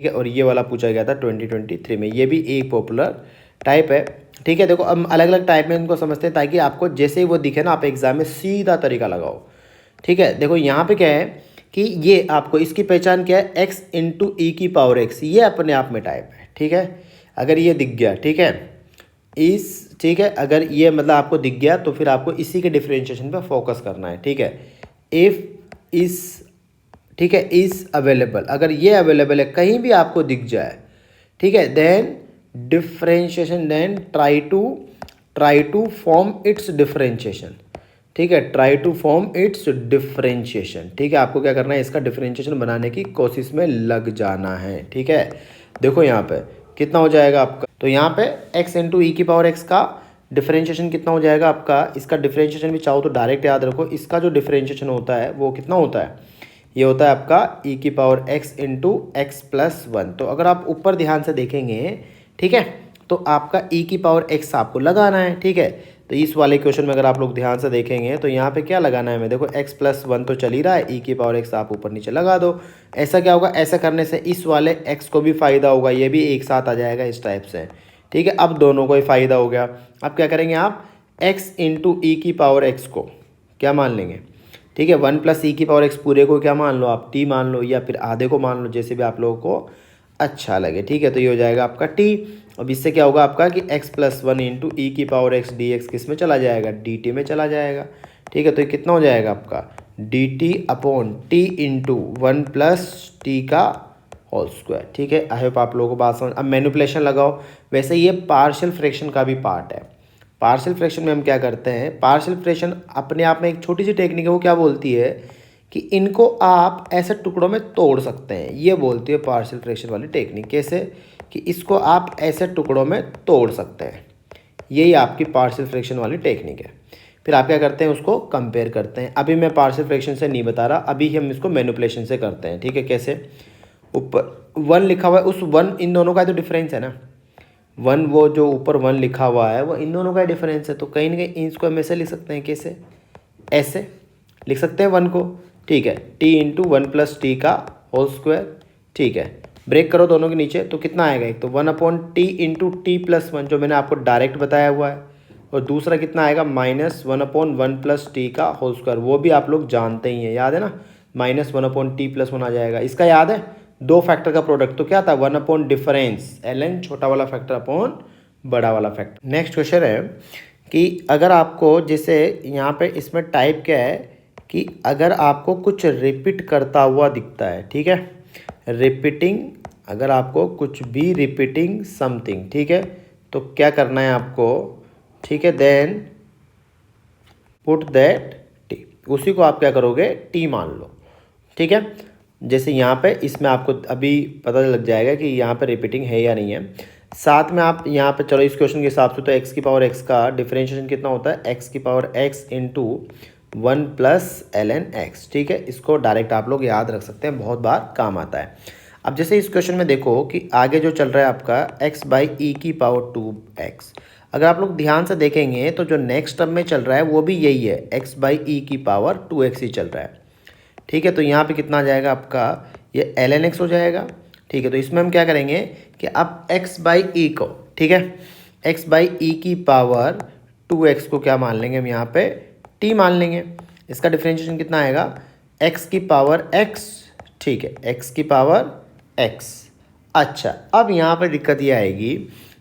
ठीक है, और ये वाला पूछा गया था 2023 में, ये भी एक पॉपुलर टाइप है। ठीक है, देखो अब अलग अलग टाइप में इनको समझते हैं ताकि आपको जैसे ही वो दिखे ना आप एग्जाम में सीधा तरीका लगाओ। ठीक है, देखो यहाँ पे क्या है कि ये आपको इसकी पहचान क्या है, x इंटू ई की पावर x, ये अपने आप में टाइप है। ठीक है, अगर ये दिख गया, ठीक है ठीक है, अगर ये मतलब आपको दिख गया तो फिर आपको इसी के डिफरेंशिएशन पे फोकस करना है। ठीक है, इफ़ इस, ठीक है, इज़ अवेलेबल, अगर ये अवेलेबल है कहीं भी आपको दिख जाए, ठीक है, then differentiation, then try to form its differentiation. ठीक है, try to form its differentiation. ठीक है, आपको क्या करना है, इसका डिफरेंशिएशन बनाने की कोशिश में लग जाना है। ठीक है, देखो यहाँ पे कितना हो जाएगा आपका, तो यहाँ पे x इंटू ई की पावर x का डिफरेंशिएशन कितना हो जाएगा आपका, इसका डिफरेंशिएशन भी चाहो तो डायरेक्ट याद रखो, इसका जो डिफरेंशिएशन होता है वो कितना होता है, ये होता है आपका e की power x into x plus one. तो अगर आप ऊपर ध्यान से देखेंगे, ठीक है, तो आपका e की पावर x आपको लगाना है। ठीक है, तो इस वाले क्वेश्चन में अगर आप लोग ध्यान से देखेंगे तो यहाँ पे क्या लगाना है हमें, देखो x प्लस वन तो चल ही रहा है, e की पावर x आप ऊपर नीचे लगा दो। ऐसा क्या होगा, ऐसा करने से इस वाले x को भी फ़ायदा होगा, ये भी एक साथ आ जाएगा इस टाइप से। ठीक है, अब दोनों को ही फ़ायदा हो गया। अब क्या करेंगे आप, x इंटू ई की पावर x को क्या मान लेंगे, ठीक है, वन प्लस ई की पावर x पूरे को क्या मान लो आप, t मान लो, या फिर आधे को मान लो, जैसे भी आप लोगों को अच्छा लगे। ठीक है, तो ये हो जाएगा आपका t। अब इससे क्या होगा आपका कि x प्लस वन इंटू ई की पावर x डी एक्स किस में चला जाएगा, dt में चला जाएगा। ठीक है, तो ये कितना हो जाएगा आपका dt upon t into one plus T का होल स्क्वायर। ठीक है, आई होप आप लोगों को बात समझ। अब मैनिपुलेशन लगाओ। वैसे ये पार्शियल फ्रैक्शन का भी पार्ट है। पार्शियल फ्रैक्शन में हम क्या करते हैं, पार्शियल फ्रैक्शन अपने आप में एक छोटी सी टेक्निक है, वो क्या बोलती है कि इनको आप ऐसे टुकड़ों में तोड़ सकते हैं, ये बोलती है पार्शियल फ्रैक्शन वाली टेक्निक। कैसे, कि इसको आप ऐसे टुकड़ों में तोड़ सकते हैं, यही आपकी पार्शियल फ्रैक्शन वाली टेक्निक है। फिर आप क्या करते हैं, उसको कंपेयर करते हैं। अभी मैं पार्शियल फ्रैक्शन से नहीं बता रहा, अभी हम इसको मैनिपुलेशन से करते हैं। ठीक है, कैसे, ऊपर वन लिखा हुआ है, उस वन इन दोनों का तो डिफरेंस है ना, वन वो जो ऊपर वन लिखा हुआ है वो इन दोनों का डिफरेंस है, तो कहीं ना कहीं इसको हम ऐसे लिख सकते हैं, कैसे, ऐसे लिख सकते हैं वन को। ठीक है, T into one plus T का होल स्क्वायर। ठीक है, ब्रेक करो दोनों के नीचे तो कितना आएगा, एक तो one upon T into T plus one जो मैंने आपको डायरेक्ट बताया हुआ है, और दूसरा कितना आएगा minus one upon one plus T का होल स्क्वायर, वो भी आप लोग जानते ही हैं, याद है ना, minus one upon T plus one आ जाएगा। इसका याद है, दो फैक्टर का प्रोडक्ट तो क्या था, one upon difference L N छोटा वाला फैक्टर अपॉन बड़ा वाला फैक्टर। नेक्स्ट क्वेश्चन है कि अगर आपको, जैसे यहाँ पे इसमें टाइप क्या है कि अगर आपको कुछ रिपीट करता हुआ दिखता है, ठीक है, रिपीटिंग, अगर आपको कुछ भी रिपीटिंग समथिंग, ठीक है, तो क्या करना है आपको, ठीक है, देन पुट दैट टी, उसी को आप क्या करोगे, टी मान लो। ठीक है, जैसे यहाँ पे इसमें आपको अभी पता लग जाएगा कि यहाँ पे रिपीटिंग है या नहीं है। साथ में आप यहाँ पे चलो इस क्वेश्चन के हिसाब से तो x की पावर x का डिफरेंशिएशन कितना होता है, x की power x into one plus L N X. ठीक है, इसको डायरेक्ट आप लोग याद रख सकते हैं, बहुत बार काम आता है। अब जैसे इस क्वेश्चन में देखो कि आगे जो चल रहा है आपका x बाई ई की पावर टू एक्स, अगर आप लोग ध्यान से देखेंगे तो जो नेक्स्ट टर्म में चल रहा है वो भी यही है, x बाई ई की पावर टू एक्स ही चल रहा है। ठीक है, तो यहाँ पे कितना आ जाएगा आपका, ये एल एन एक्स हो जाएगा। ठीक है, तो इसमें हम क्या करेंगे कि अब x बाई ई को, ठीक है, x बाई ई की पावर टू एक्स को क्या मान लेंगे हम यहाँ पे, t मान लेंगे। इसका डिफरेंशिएशन कितना आएगा, x की पावर x। ठीक है, x की पावर x। अच्छा, अब यहाँ पे दिक्कत ये आएगी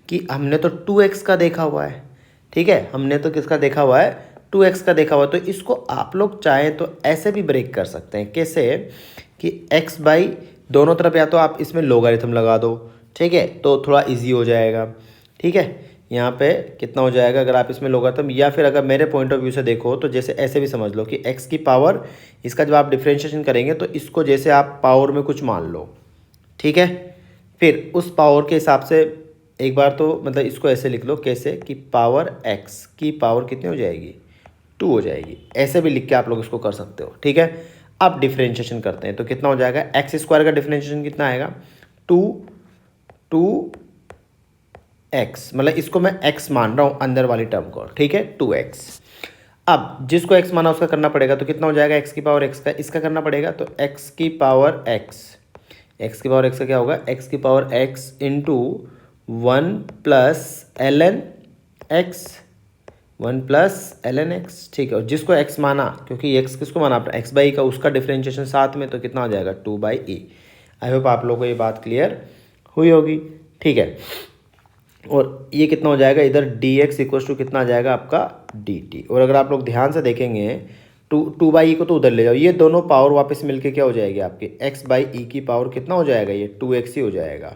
कि हमने तो 2x का देखा हुआ है, ठीक है, हमने तो किसका देखा हुआ है, 2x का देखा हुआ, तो इसको आप लोग चाहें तो ऐसे भी ब्रेक कर सकते हैं। कैसे, कि x बाई दोनों तरफ या तो आप इसमें लोगारिथम लगा दो, ठीक है, तो थोड़ा इजी हो जाएगा। ठीक है, यहाँ पे कितना हो जाएगा अगर आप इसमें लोगारिथम, या फिर अगर मेरे पॉइंट ऑफ व्यू से देखो तो जैसे ऐसे भी समझ लो कि x की पावर, इसका जब आप डिफ्रेंशिएशन करेंगे तो इसको जैसे आप पावर में कुछ मान लो, ठीक है, फिर उस पावर के हिसाब से एक बार तो मतलब इसको ऐसे लिख लो, कैसे, कि पावर x की पावर कितनी हो जाएगी, 2 हो जाएगी। ऐसे भी लिख के आप लोग इसको कर सकते हो। ठीक है, अब डिफरेंशिएशन करते हैं तो कितना हो जाएगा, एक्स स्क्वायर का डिफरेंशिएशन कितना आएगा, 2 एक्स, मतलब इसको मैं x मान रहा हूँ अंदर वाली टर्म को, ठीक है, 2x। अब जिसको x माना उसका करना पड़ेगा, तो कितना हो जाएगा x की पावर x का, इसका करना पड़ेगा, तो x की पावर x एक्स की पावर एक्स का क्या होगा, एक्स की power X into 1 plus L N X, 1 plus L N X, ठीक है। और जिसको एक्स माना, क्योंकि एक्स किसको माना आपने, एक्स बाई का, उसका डिफ्रेंशिएशन साथ में, तो कितना हो जाएगा 2/e। आई होप आप लोगों को ये बात क्लियर हुई होगी, ठीक है। और ये कितना हो जाएगा, इधर डी एक्स इक्वल टू कितना आ जाएगा आपका डी टी। और अगर आप लोग ध्यान से देखेंगे, टू बाई ई को तो उधर ले जाओ, ये दोनों पावर वापस मिलके क्या हो जाएगी आपकी, एक्स बाई ई की पावर कितना हो जाएगा, ये 2x ही हो जाएगा,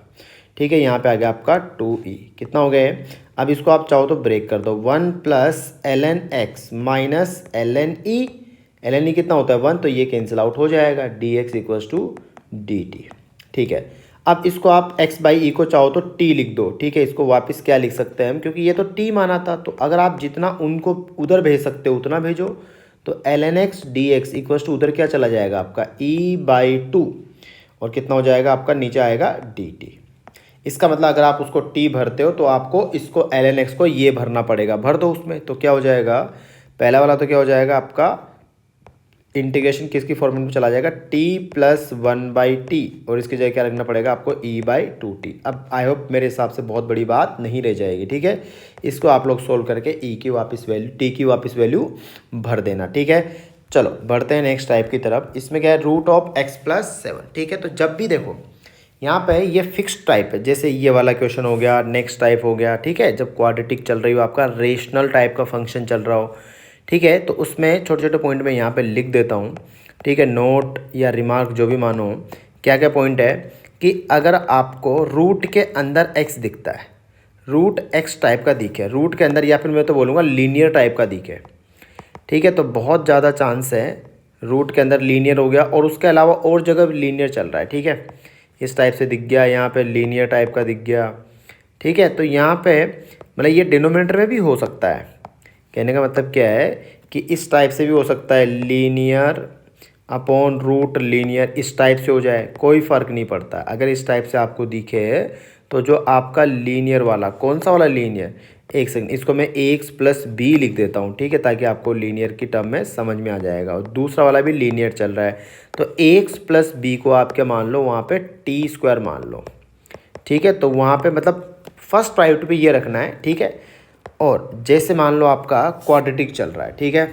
ठीक है। यहाँ पे आ गया आपका 2e, कितना हो गया। अब इसको आप चाहो तो ब्रेक कर दो, 1 plus L N X minus L N E कितना होता है 1, तो ये कैंसिल आउट हो जाएगा, D X equals to D T, ठीक है। अब इसको आप x बाई ई को चाहो तो t लिख दो, ठीक है। इसको वापस क्या लिख सकते हैं हम, क्योंकि ये तो t माना था, तो अगर आप जितना उनको उधर भेज सकते हो उतना भेजो, तो L N X D X equals to उधर क्या चला जाएगा आपका e/2, और कितना हो जाएगा आपका, नीचे आएगा डी टी। इसका मतलब अगर आप उसको t भरते हो तो आपको इसको एल एन एक्स को ये भरना पड़ेगा, भर दो उसमें, तो क्या हो जाएगा, पहला वाला तो क्या हो जाएगा आपका, इंटीग्रेशन किसकी फॉर्मेट में चला जाएगा, t प्लस 1/t, और इसकी जगह क्या रखना पड़ेगा आपको e/2t। अब आई होप मेरे हिसाब से बहुत बड़ी बात नहीं रह जाएगी, ठीक है। इसको आप लोग सोल्व करके e की वापस वैल्यू, t की वापस वैल्यू भर देना, ठीक है। चलो बढ़ते हैं नेक्स्ट टाइप की तरफ। इसमें क्या है, रूट ऑफ x प्लस 7, ठीक है। तो जब भी देखो यहाँ पे ये फिक्स्ड टाइप है, जैसे ये वाला क्वेश्चन हो गया, नेक्स्ट टाइप हो गया, ठीक है। जब क्वाड्रेटिक चल रही हो, आपका रेशनल टाइप का फंक्शन चल रहा हो, ठीक है, तो उसमें छोटे छोटे पॉइंट में यहाँ पे लिख देता हूँ, ठीक है। नोट या रिमार्क जो भी मानो, क्या क्या पॉइंट है कि अगर आपको रूट के अंदर x दिखता है, रूट x टाइप का दिखे रूट के अंदर, या फिर मैं तो बोलूँगा लीनियर टाइप का दिखे, ठीक है, तो बहुत ज़्यादा चांस है रूट के अंदर लीनियर हो गया, और उसके अलावा और जगह भी लीनियर चल रहा है, ठीक है। इस टाइप से दिख गया, यहाँ पे लीनियर टाइप का दिख गया, ठीक है। तो यहाँ पे मतलब ये डिनोमिनेटर में भी हो सकता है, कहने का मतलब क्या है कि इस टाइप से भी हो सकता है, लीनियर अपॉन रूट लीनियर, इस टाइप से हो जाए, कोई फ़र्क नहीं पड़ता। अगर इस टाइप से आपको दिखे तो जो आपका लीनियर वाला, कौन सा वाला लीनियर, एक सेकंड, इसको मैं ax प्लस बी लिख देता हूँ, ठीक है, ताकि आपको लीनियर की टर्म में समझ में आ जाएगा। और दूसरा वाला भी लीनियर चल रहा है, तो ax प्लस बी को आप क्या मान लो, वहाँ पे टी स्क्वायर मान लो, ठीक है। तो वहाँ पे मतलब फर्स्ट प्रायोरिटी पे ये रखना है, ठीक है। और जैसे मान लो आपका क्वाड्रेटिक चल रहा है, ठीक है,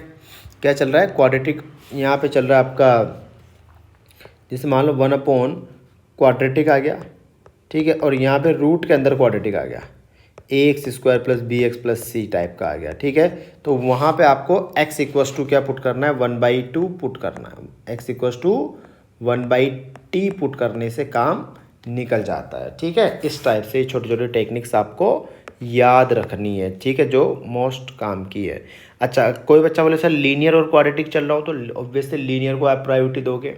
क्या चल रहा है, क्वाड्रेटिक यहाँ पे चल रहा है आपका, जैसे मान लो 1 क्वाड्रेटिक आ गया, ठीक है, और यहाँ पे रूट के अंदर क्वाड्रेटिक आ गया, ax square plus B X plus C type का आ गया, ठीक है। तो वहाँ पे आपको x इक्वस टू क्या पुट करना है, 1/2 पुट करना है, x equals to 1/t put करने से काम निकल जाता है, ठीक है। इस टाइप से छोटे छोटे टेक्निक्स आपको याद रखनी है, ठीक है, जो मोस्ट काम की है। अच्छा, कोई बच्चा बोले सर लीनियर और क्वाड्रेटिक चल रहा हो, तो ऑब्वियसली लीनियर को आप प्रायोरिटी दोगे,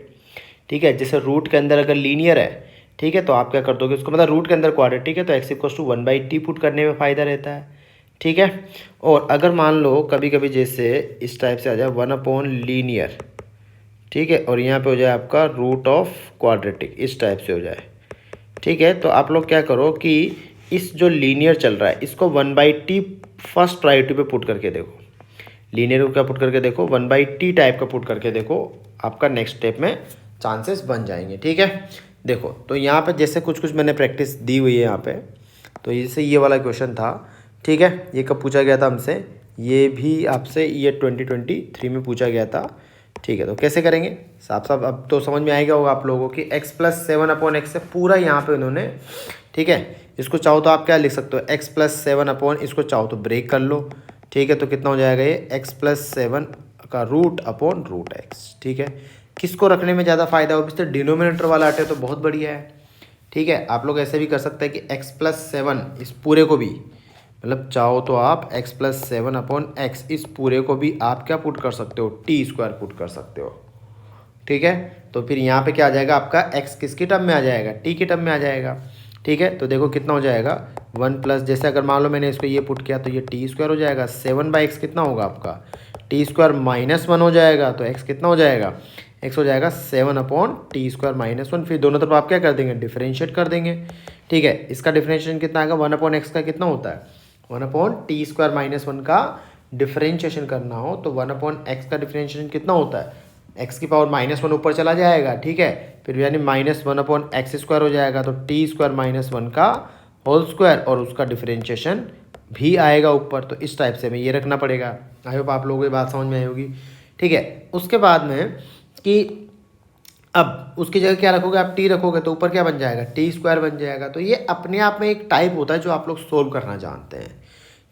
ठीक है। जैसे रूट के अंदर अगर लीनियर है, ठीक है, तो आप क्या कर दोगे उसको, मतलब रूट के अंदर क्वाड्रेटिक है तो x equal to 1/t put करने में फ़ायदा रहता है, ठीक है। और अगर मान लो कभी कभी जैसे इस टाइप से आ जाए 1/लीनियर, ठीक है, और यहाँ पे हो जाए आपका रूट ऑफ क्वाड्रेटिक, इस टाइप से हो जाए, ठीक है। तो आप लोग क्या करो कि इस जो लीनियर चल रहा है इसको 1/t फर्स्ट प्रायोरिटी पे पुट करके देखो, लीनियर को क्या पुट करके देखो, 1/t टाइप का पुट करके देखो, आपका नेक्स्ट स्टेप में चांसेस बन जाएंगे, ठीक है। देखो तो यहाँ पे जैसे कुछ कुछ मैंने प्रैक्टिस दी हुई है यहाँ पे, तो जैसे ये वाला क्वेश्चन था, ठीक है, ये कब पूछा गया था हमसे, ये भी आपसे ये 2023 में पूछा गया था, ठीक है। तो कैसे करेंगे, साफ साफ अब तो समझ में आएगा होगा आप लोगों की, x प्लस 7/x है पूरा यहाँ पे उन्होंने, ठीक है। इसको चाहो तो आप क्या लिख सकते हो, x प्लस 7 इसको चाहो तो ब्रेक कर लो, ठीक है। तो कितना हो जाएगा ये, x प्लस 7 का रूट अपॉन रूट एक्स, ठीक है। किसको रखने में ज़्यादा फायदा हो, तो डिनोमिनेटर वाला हटे तो बहुत बढ़िया है, ठीक है। आप लोग ऐसे भी कर सकते हैं कि x प्लस 7 इस पूरे को भी, मतलब चाहो तो आप x प्लस 7/x इस पूरे को भी आप क्या पुट कर सकते हो, टी स्क्वायर पुट कर सकते हो, ठीक है। तो फिर यहाँ पे क्या आ जाएगा आपका, x किसकी टर्म में आ जाएगा, t की टर्म में आ जाएगा, ठीक है। तो देखो कितना हो जाएगा 1 प्लस, जैसे अगर मान लो मैंने इसको ये पुट किया तो ये टी स्क्वायर हो जाएगा, 7/x कितना होगा आपका टी स्क्वायर -1 हो जाएगा, तो x कितना हो जाएगा, x हो जाएगा 7/t स्क्वायर -1। फिर दोनों तरफ आप क्या कर देंगे, डिफरेंशिएट कर देंगे, ठीक है। इसका डिफरेंशिएशन कितना आएगा, 1/x का कितना होता है, 1/t स्क्वायर -1 का डिफरेंशिएशन करना हो तो 1/x का डिफरेंशिएशन कितना होता है, एक्स की पावर -1 ऊपर चला जाएगा, ठीक है, फिर यानी -1/x² हो जाएगा, तो t² -1 का होल स्क्वायर और उसका डिफरेंशिएशन भी आएगा ऊपर। तो इस टाइप से हमें ये रखना पड़ेगा। आई होप आप लोगों को ये बात समझ में आई होगी, ठीक है। उसके बाद में कि अब उसकी जगह क्या रखोगे आप, टी रखोगे तो ऊपर क्या बन जाएगा, t² बन जाएगा। तो ये अपने आप में एक टाइप होता है जो आप लोग सोल्व करना जानते हैं,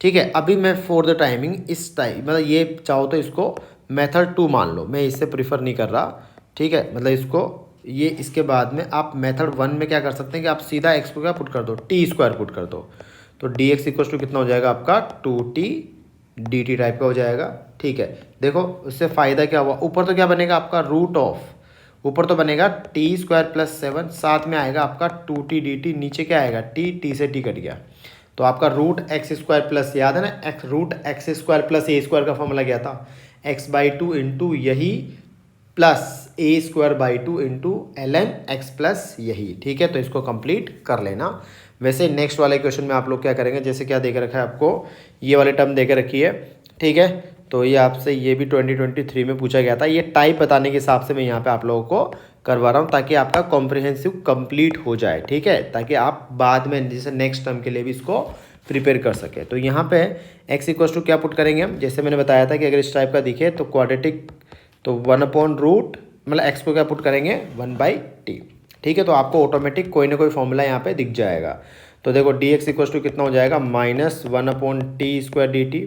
ठीक है। अभी मैं फॉर द टाइमिंग इस टाइप मतलब ये चाहो तो इसको मेथड 2 मान लो, मैं इससे प्रीफर नहीं कर रहा, ठीक है। मतलब इसको ये इसके बाद में आप मेथड 1 में क्या कर सकते हैं कि आप सीधा x को क्या पुट कर दो, t² पुट कर दो। तो dx इक्वल टू कितना हो जाएगा आपका 2t dt टाइप का हो जाएगा, ठीक है। देखो उससे फ़ायदा क्या हुआ, ऊपर तो क्या बनेगा आपका रूट ऑफ, ऊपर तो बनेगा t² + 7, साथ में आएगा आपका 2t dt, नीचे क्या आएगा t से t कट गया, तो आपका √x² प्लस, याद है ना √x² + a² का फॉर्मूला क्या था, x/2 इंटू यही plus a²/2 into ln x plus यही, ठीक है। तो इसको कंप्लीट कर लेना। वैसे नेक्स्ट वाले क्वेश्चन में आप लोग क्या करेंगे, जैसे क्या दे के रखा है आपको, ये वाले टर्म दे के रखी है, ठीक है। तो ये आपसे ये भी 2023 में पूछा गया था। ये टाइप बताने के हिसाब से मैं यहाँ पे आप लोगों को करवा रहा हूँ ताकि आपका कॉम्प्रिहेंसिव कंप्लीट हो जाए, ठीक है, ताकि आप बाद में जैसे नेक्स्ट टर्म के लिए भी इसको प्रिपेयर कर सके। तो यहाँ पे x इक्वल टू क्या पुट करेंगे हम, जैसे मैंने बताया था कि अगर इस टाइप का दिखे तो क्वाड्रेटिक, तो 1/√, मतलब x को क्या पुट करेंगे 1/t, ठीक है। तो आपको ऑटोमेटिक कोई ना कोई फॉर्मूला यहाँ पे दिख जाएगा। तो देखो dx इक्वल टू कितना हो जाएगा -1/t² dt,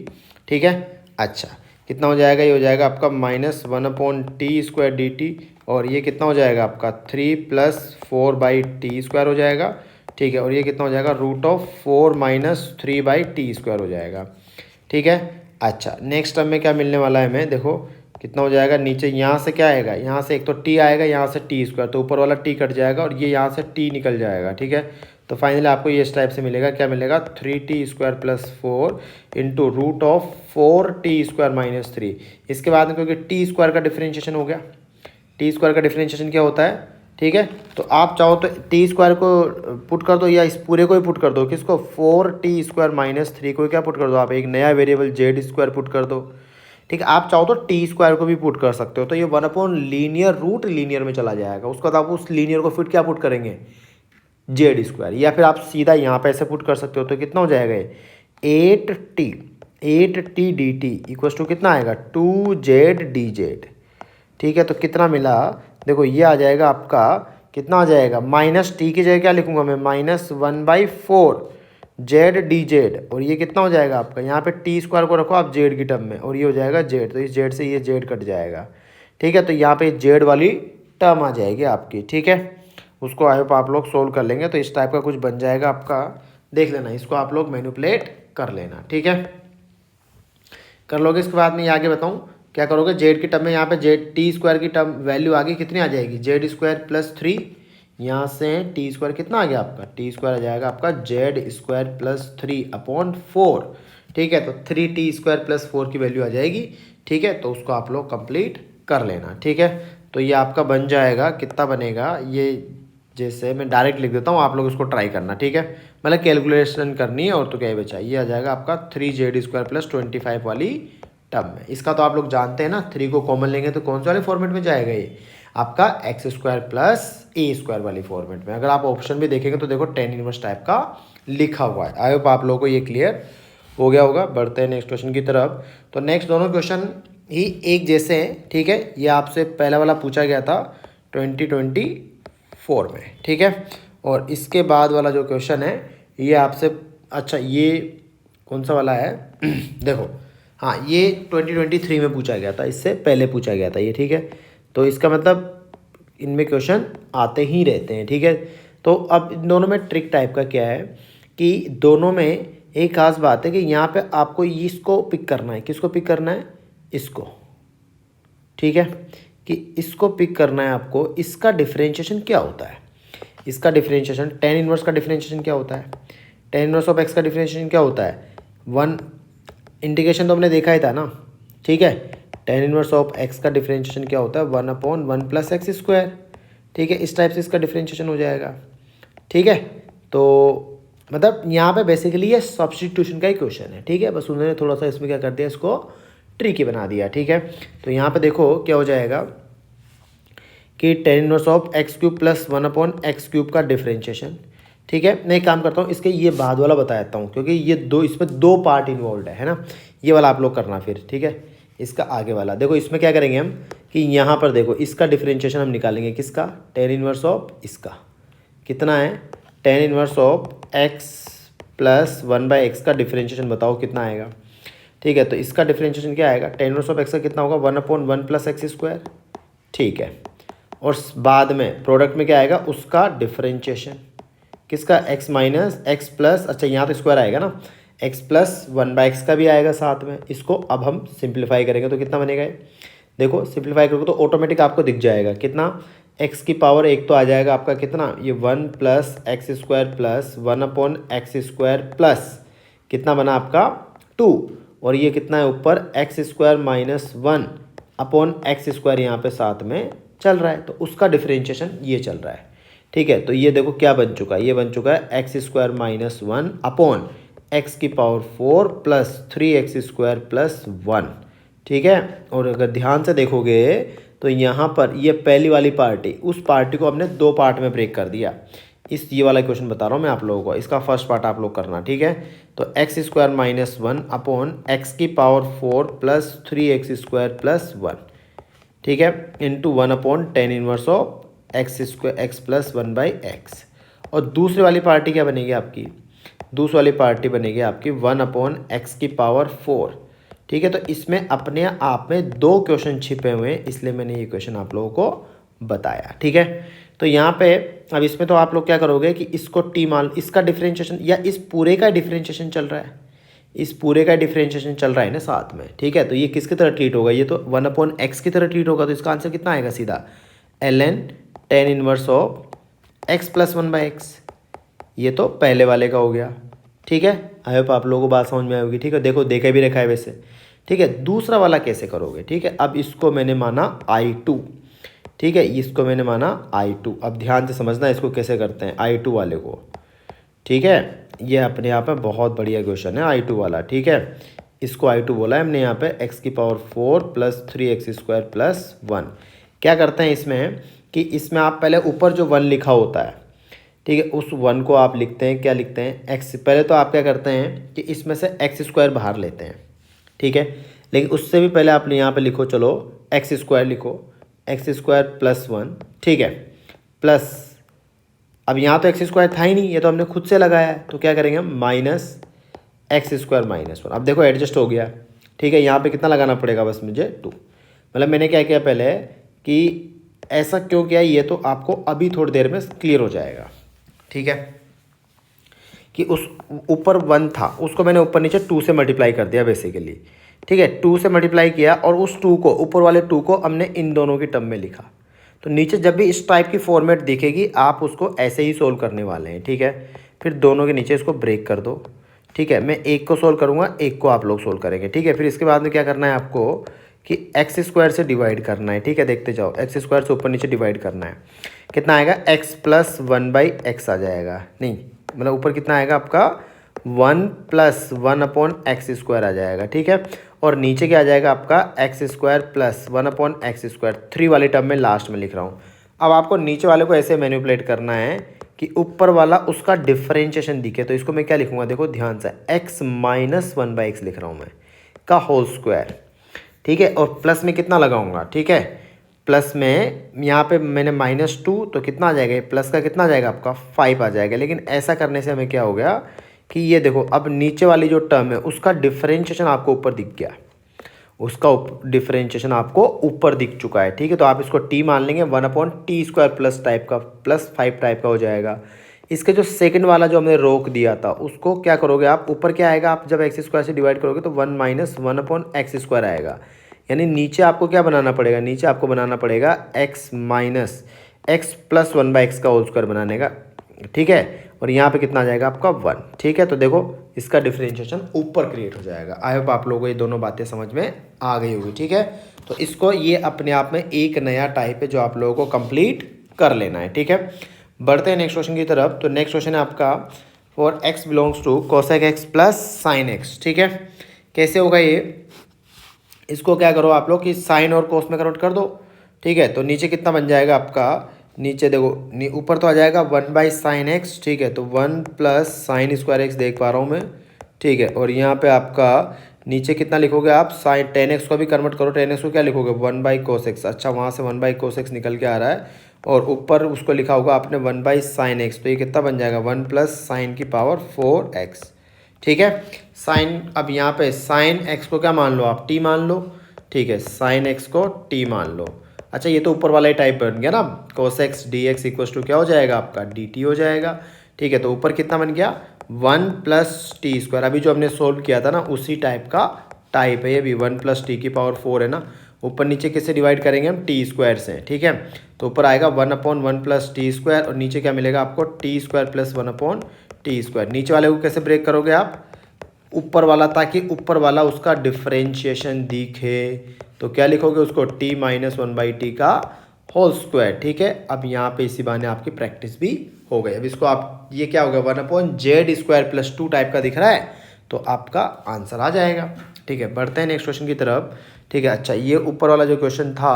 ठीक है। अच्छा कितना हो जाएगा, ये हो जाएगा आपका -1/t² dt, और ये कितना हो जाएगा आपका 3 + 4/t² हो जाएगा, ठीक है। और ये कितना हो जाएगा √4 - 3/t² हो जाएगा, ठीक है। अच्छा नेक्स्ट टर्म में क्या मिलने वाला है हमें, देखो कितना हो जाएगा, नीचे यहाँ से क्या आएगा, यहाँ से एक तो t आएगा, यहाँ से t², तो ऊपर वाला t कट जाएगा और ये यहाँ से t निकल जाएगा, ठीक है। तो फाइनली आपको ये इस टाइप से मिलेगा, क्या मिलेगा 3t² + 4 इंटू √4t² - 3। इसके बाद में क्योंकि t² का डिफरेंशिएशन हो गया, t² का डिफरेंशिएशन क्या होता है, ठीक है। तो आप चाहो तो t² को पुट कर दो या इस पूरे को ही पुट कर दो, किसको 4t² - 3 को क्या पुट कर दो आप, एक नया वेरिएबल z² पुट कर दो, ठीक है। आप चाहो तो t² को भी पुट कर सकते हो, तो ये 1/लीनियर रूट लीनियर में चला जाएगा। उसके बाद आप उस लीनियर को फिर क्या पुट करेंगे z², या फिर आप सीधा यहाँ पे ऐसे पुट कर सकते हो। तो कितना हो जाएगा 8t dt इक्वल टू कितना आएगा 2z dz, ठीक है। तो कितना मिला, देखो ये आ जाएगा आपका, कितना आ जाएगा -t की जगह क्या लिखूंगा मैं -1/4 z dz, और ये कितना हो जाएगा आपका, यहाँ पे t² को रखो आप z की टर्म में, और ये हो जाएगा z, तो इस z से ये z कट जाएगा, ठीक है। तो यहाँ पे z वाली टर्म आ जाएगी आपकी, ठीक है। उसको आई होप आप लोग सोल्व कर लेंगे, तो इस टाइप का कुछ बन जाएगा आपका, देख लेना, इसको आप लोग मैनिपुलेट कर लेना, ठीक है। कर लोगे, इसके बाद में ये आगे बताऊँ क्या करोगे, z की टर्म में यहाँ पे t² की टर्म वैल्यू आगे कितनी आ जाएगी z² + 3, यहाँ से t² कितना आ गया आपका, t² आ जाएगा आपका z² + 3/4, ठीक है। तो 3t² + 4 की वैल्यू आ जाएगी, ठीक है। तो उसको आप लोग कंप्लीट कर लेना, ठीक है। तो ये आपका बन जाएगा, कितना बनेगा ये, जैसे मैं डायरेक्ट लिख देता हूँ, आप लोग उसको ट्राई करना, ठीक है। मतलब कैलकुलेशन करनी है, और तो क्या ही बचा, ये आ जाएगा आपका 3z² + 25 वाली टर्म में। इसका तो आप लोग जानते हैं ना, 3 को कॉमन लेंगे तो कौन से वाले फॉर्मेट में जाएगा, ये आपका x² + a² वाली फॉर्मेट में। अगर आप ऑप्शन भी देखेंगे तो देखो tan इनवर्स टाइप का लिखा हुआ है। आई होप आप लोगों को ये क्लियर हो गया होगा। बढ़ते हैं नेक्स्ट क्वेश्चन की तरफ। तो नेक्स्ट दोनों क्वेश्चन ही एक जैसे हैं, ठीक है। ये आपसे पहला वाला पूछा गया था 2024 में, ठीक है। और इसके बाद वाला जो क्वेश्चन है ये आपसे, अच्छा ये कौन सा वाला है देखो, हाँ ये 2023 में पूछा गया था, इससे पहले पूछा गया था ये, ठीक है। तो इसका मतलब इनमें क्वेश्चन आते ही रहते हैं, ठीक है। तो अब इन दोनों में ट्रिक टाइप का क्या है कि दोनों में एक खास बात है कि यहाँ पे आपको इसको पिक करना है, किसको पिक करना है, इसको, ठीक है, कि इसको पिक करना है आपको। इसका डिफरेंशिएशन क्या होता है, इसका डिफरेंशिएशन tan इनवर्स का डिफरेंशिएशन क्या होता है, tan इनवर्स ऑफ x का डिफरेंशिएशन क्या होता है, 1 इंटीग्रेशन तो हमने देखा ही था ना, ठीक है। tan इनवर्स ऑफ x का डिफरेंशिएशन क्या होता है 1/1 + x², ठीक है। इस टाइप से इसका डिफरेंशिएशन हो जाएगा, ठीक है। तो मतलब यहाँ पे बेसिकली ये सब्स्टिट्यूशन का ही क्वेश्चन है, ठीक है। बस उन्होंने थोड़ा सा इसमें क्या कर दिया, इसको ट्रिकी बना दिया, ठीक है। तो यहाँ पे देखो क्या हो जाएगा, कि tan inverse of x cube plus 1/x³ का डिफरेंशिएशन। ठीक है, मैं एक काम करता हूँ, इसके ये बाद वाला बता देता हूँ, क्योंकि ये दो, इसमें दो पार्ट इन्वॉल्व है ना। ये वाला आप लोग करना फिर, ठीक है। इसका आगे वाला देखो, इसमें क्या करेंगे हम कि यहाँ पर देखो इसका डिफरेंशिएशन हम निकालेंगे, किसका, टेन इनवर्स ऑफ इसका कितना है, tan inverse of x plus 1/x का डिफरेंशिएशन बताओ कितना आएगा। ठीक है, तो इसका डिफरेंशिएशन क्या आएगा, टेन इनवर्स ऑफ एक्स का कितना होगा, 1/1 + x²। ठीक है, और बाद में प्रोडक्ट में क्या आएगा, उसका डिफरेंशिएशन किसका, x माइनस एक्स प्लस, अच्छा यहाँ तो स्क्वायर आएगा ना, x प्लस 1/x का भी आएगा साथ में। इसको अब हम सिंप्लीफाई करेंगे तो कितना बनेगा ये, देखो सिंप्लीफाई करोगे तो ऑटोमेटिक आपको दिख जाएगा कितना, x की पावर 1 तो आ जाएगा आपका कितना, ये 1 + x² प्लस 1/x² प्लस कितना बना आपका 2, और ये कितना है ऊपर x² माइनस 1/x² यहाँ पे साथ में चल रहा है, तो उसका डिफरेंशिएशन ये चल रहा है। ठीक है, तो ये देखो क्या बन चुका है, ये बन चुका है x² minus 1/x⁴ plus 3x² plus 1। ठीक है, और अगर ध्यान से देखोगे तो यहाँ पर ये पहली वाली पार्टी, उस पार्टी को हमने दो पार्ट में ब्रेक कर दिया। ये वाला क्वेश्चन बता रहा हूँ मैं आप लोगों को, इसका फर्स्ट पार्ट आप लोग करना। ठीक है, तो x² minus 1/x⁴ plus 3x² plus 1। ठीक है, into 1/10 inverse of x plus 1/x। और दूसरी वाली पार्टी क्या बनेगी आपकी, दूसरी वाली पार्टी बनेगी आपकी 1/x⁴। ठीक है, तो इसमें अपने आप में दो क्वेश्चन छिपे हुए हैं, इसलिए मैंने ये क्वेश्चन आप लोगों को बताया। ठीक है, तो यहाँ पे अब इसमें तो आप लोग क्या करोगे कि इसको टी मान, इसका डिफरेंशिएशन या इस पूरे का डिफरेंशिएशन चल रहा है, इस पूरे का डिफरेंशिएशन चल रहा है ना साथ में। ठीक है, तो ये किसकी तरह ट्रीट होगा, ये तो 1/x की तरह ट्रीट होगा, तो इसका आंसर कितना आएगा सीधा, ln tan inverse of x plus 1/x। ये तो पहले वाले का हो गया। ठीक है, आई होप आप लोगों को बात समझ में आएगी। ठीक है, देखो देखा भी रखा है वैसे। ठीक है, दूसरा वाला कैसे करोगे, ठीक है, अब इसको मैंने माना I2। ठीक है, इसको मैंने माना I2। अब ध्यान से समझना इसको कैसे करते हैं I2 वाले को। ठीक है, ये अपने आप में बहुत बढ़िया क्वेश्चन है I2 वाला। ठीक है, इसको I2 बोला है हमने यहाँ पे x⁴ प्लस 3x² प्लस 1। क्या करते हैं इसमें कि इसमें आप पहले ऊपर जो 1 लिखा होता है, ठीक है, उस 1 को आप लिखते हैं, क्या लिखते हैं x। पहले तो आप क्या करते हैं कि इसमें से x² बाहर लेते हैं। ठीक है, लेकिन उससे भी पहले आप यहाँ पे लिखो, चलो x² लिखो, x² प्लस 1। ठीक है, प्लस अब यहाँ तो x² था ही नहीं, ये तो हमने खुद से लगाया है, तो क्या करेंगे हम, माइनस x² माइनस 1। अब देखो एडजस्ट हो गया। ठीक है, यहाँ पे कितना लगाना पड़ेगा, बस मुझे 2। मतलब मैंने क्या किया पहले कि ऐसा क्यों किया, ये तो आपको अभी थोड़ी देर में क्लियर हो जाएगा। ठीक है, कि उस ऊपर 1 था, उसको मैंने ऊपर नीचे 2 से मल्टीप्लाई कर दिया बेसिकली। ठीक है, 2 से मल्टीप्लाई किया और उस 2 को, ऊपर वाले 2 को हमने इन दोनों की टर्म में लिखा। तो नीचे जब भी इस टाइप की फॉर्मेट दिखेगी आप उसको ऐसे ही सोल्व करने वाले हैं। ठीक है, फिर दोनों के नीचे इसको ब्रेक कर दो। ठीक है, मैं एक को सोल्व करूँगा, एक को आप लोग सोल्व करेंगे। ठीक है, फिर इसके बाद में क्या करना है आपको कि x² से डिवाइड करना है। ठीक है, देखते जाओ, x² से ऊपर नीचे डिवाइड करना है, कितना आएगा, x प्लस 1/x आ जाएगा। नहीं, मतलब ऊपर कितना आएगा आपका 1 + 1/x² आ जाएगा। ठीक है, और नीचे क्या आ जाएगा आपका x² प्लस 1/x²। 3 वाली टर्म में लास्ट में लिख रहा हूँ। अब आपको नीचे वाले को ऐसे मैनिपुलेट करना है कि ऊपर वाला उसका डिफरेंशिएशन दिखे, तो इसको मैं क्या लिखूँगा, देखो ध्यान से, x माइनस 1/x लिख रहा हूँ मैं, का होल स्क्वायर। ठीक है, और प्लस में कितना लगाऊंगा, ठीक है, प्लस में यहाँ पे मैंने -2, तो कितना आ जाएगा, प्लस का कितना आ जाएगा आपका 5 आ जाएगा। लेकिन ऐसा करने से हमें क्या हो गया कि ये देखो, अब नीचे वाली जो टर्म है उसका डिफरेंशिएशन आपको ऊपर दिख गया, उसका डिफरेंशिएशन आपको ऊपर दिख चुका है। ठीक है, तो आप इसको t मान लेंगे, 1/t² प्लस टाइप का प्लस 5 टाइप का हो जाएगा। इसके जो सेकंड वाला जो हमने रोक दिया था उसको क्या करोगे आप, ऊपर क्या आएगा, आप जब x² से डिवाइड करोगे तो 1 माइनस 1/x² आएगा। यानी नीचे आपको क्या बनाना पड़ेगा, नीचे आपको बनाना पड़ेगा x minus x plus 1/x का होल स्क्वायर बनाने का। ठीक है, और यहाँ पे कितना आ जाएगा आपका 1। ठीक है, तो देखो इसका डिफरेंशिएशन ऊपर क्रिएट हो जाएगा। आई होप आप लोगों को ये दोनों बातें समझ में आ गई होगी। ठीक है, तो इसको, ये अपने आप में एक नया टाइप है जो आप लोगों को कंप्लीट कर लेना है। ठीक है, बढ़ते हैं नेक्स्ट क्वेश्चन की तरफ। तो नेक्स्ट क्वेश्चन है आपका, for x belongs to cosec x plus sine x। ठीक है, कैसे होगा ये, इसको क्या करो आप लोग कि साइन और कोस में कन्वर्ट कर दो। ठीक है। तो नीचे कितना बन जाएगा आपका, नीचे देखो ऊपर तो आ जाएगा 1/sin x, ठीक है। तो 1 + sin² x देख पा रहा हूँ मैं, ठीक है। और यहाँ पे आपका नीचे कितना लिखोगे आप, साइन 10x को भी कन्वर्ट करो, 10x को क्या लिखोगे 1/cos x। अच्छा, वहाँ से 1/cos x निकल के आ रहा है और ऊपर उसको लिखा होगा आपने 1/sin x। तो ये कितना बन जाएगा 1 + sin⁴x, ठीक है। साइन, अब यहाँ पे साइन x को क्या मान लो आप, t मान लो, ठीक है। साइन x को t मान लो। अच्छा, ये तो ऊपर वाला ही टाइप बन गया ना, cos x dx = क्या हो जाएगा आपका dt हो जाएगा, ठीक है। तो ऊपर कितना बन गया 1 + t²। अभी जो हमने सोल्व किया था ना उसी टाइप का टाइप है ये भी, 1 + t⁴ है ना। ऊपर नीचे किससे डिवाइड करेंगे हम, t² से, ठीक है। तो ऊपर आएगा 1/1 + t² और नीचे क्या मिलेगा आपको t² + 1/t²। नीचे वाले को कैसे ब्रेक करोगे आप, ऊपर वाला, ताकि ऊपर वाला उसका डिफरेंशिएशन दिखे। तो क्या लिखोगे उसको t - 1/t का होल स्क्वायर, ठीक है। अब यहाँ पे इसी बहाने आपकी प्रैक्टिस भी हो गई। अब इसको आप, ये क्या हो गया 1/z² + 2 टाइप का दिख रहा है, तो आपका आंसर आ जाएगा, ठीक है। बढ़ते हैं नेक्स्ट क्वेश्चन की तरफ, ठीक है। अच्छा, ये ऊपर वाला जो क्वेश्चन था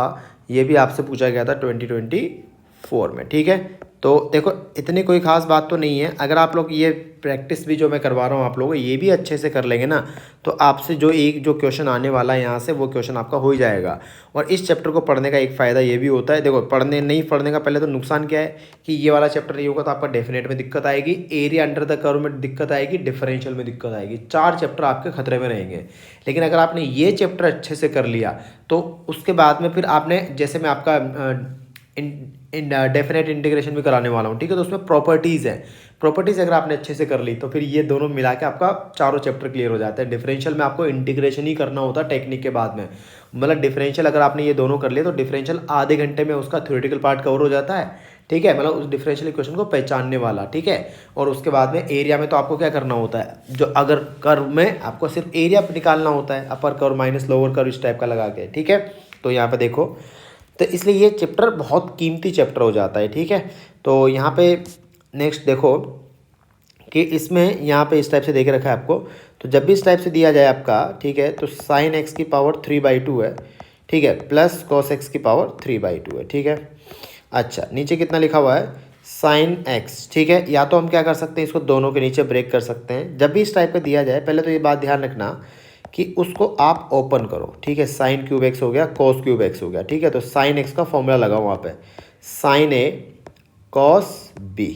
ये भी आपसे पूछा गया था 2024 में, ठीक है। तो देखो इतनी कोई खास बात तो नहीं है, अगर आप लोग ये प्रैक्टिस भी जो मैं करवा रहा हूँ आप लोगों को ये भी अच्छे से कर लेंगे ना, तो आपसे जो क्वेश्चन आने वाला है यहाँ से वो क्वेश्चन आपका हो ही जाएगा। और इस चैप्टर को पढ़ने का एक फ़ायदा ये भी होता है, देखो पढ़ने का पहले तो नुकसान क्या है कि ये वाला चैप्टर नहीं होगा तो आपका डेफिनेट में दिक्कत आएगी, एरिया अंडर द कर्व में दिक्कत आएगी, डिफरेंशियल में दिक्कत आएगी, 4 चैप्टर आपके खतरे में रहेंगे। लेकिन अगर आपने ये चैप्टर अच्छे से कर लिया तो उसके बाद में फिर आपने, जैसे मैं आपका डेफिनेट इंटीग्रेशन भी कराने वाला हूँ, ठीक है। तो उसमें प्रॉपर्टीज़ है, प्रॉपर्टीज़ अगर आपने अच्छे से कर ली तो फिर ये दोनों मिला के आपका चारों चैप्टर क्लियर हो जाता है। डिफरेंशियल में आपको इंटीग्रेशन ही करना होता है टेक्निक के बाद में, मतलब डिफरेंशियल अगर आपने ये दोनों कर लिए तो डिफरेंशियल आधे घंटे में उसका थ्योरेटिकल पार्ट कवर हो जाता है, ठीक है। मतलब उस डिफरेंशियल इक्वेशन को पहचानने वाला, ठीक है। और उसके बाद में एरिया में तो आपको क्या करना होता है, जो अगर कर्व में आपको सिर्फ एरिया निकालना होता है, upper curve minus lower curve इस टाइप का लगा के, ठीक है। तो यहाँ पे देखो, तो इसलिए ये चैप्टर बहुत कीमती चैप्टर हो जाता है, ठीक है। तो यहाँ पे नेक्स्ट देखो कि इसमें यहाँ पे इस टाइप से देख रखा है आपको, तो जब भी इस टाइप से दिया जाए आपका, ठीक है, तो sin x की पावर 3/2 है, ठीक है, प्लस cos x की पावर 3/2 है, ठीक है। अच्छा, नीचे कितना लिखा हुआ है sin x, ठीक है। या तो हम क्या कर सकते हैं, इसको दोनों के नीचे ब्रेक कर सकते हैं। जब भी इस टाइप का दिया जाए पहले तो ये बात ध्यान रखना कि उसको आप ओपन करो, ठीक है। sin³ हो गया, cos³ हो गया, ठीक है। तो sin x का फॉर्मूला लगाओ वहाँ पे, sin a cos b,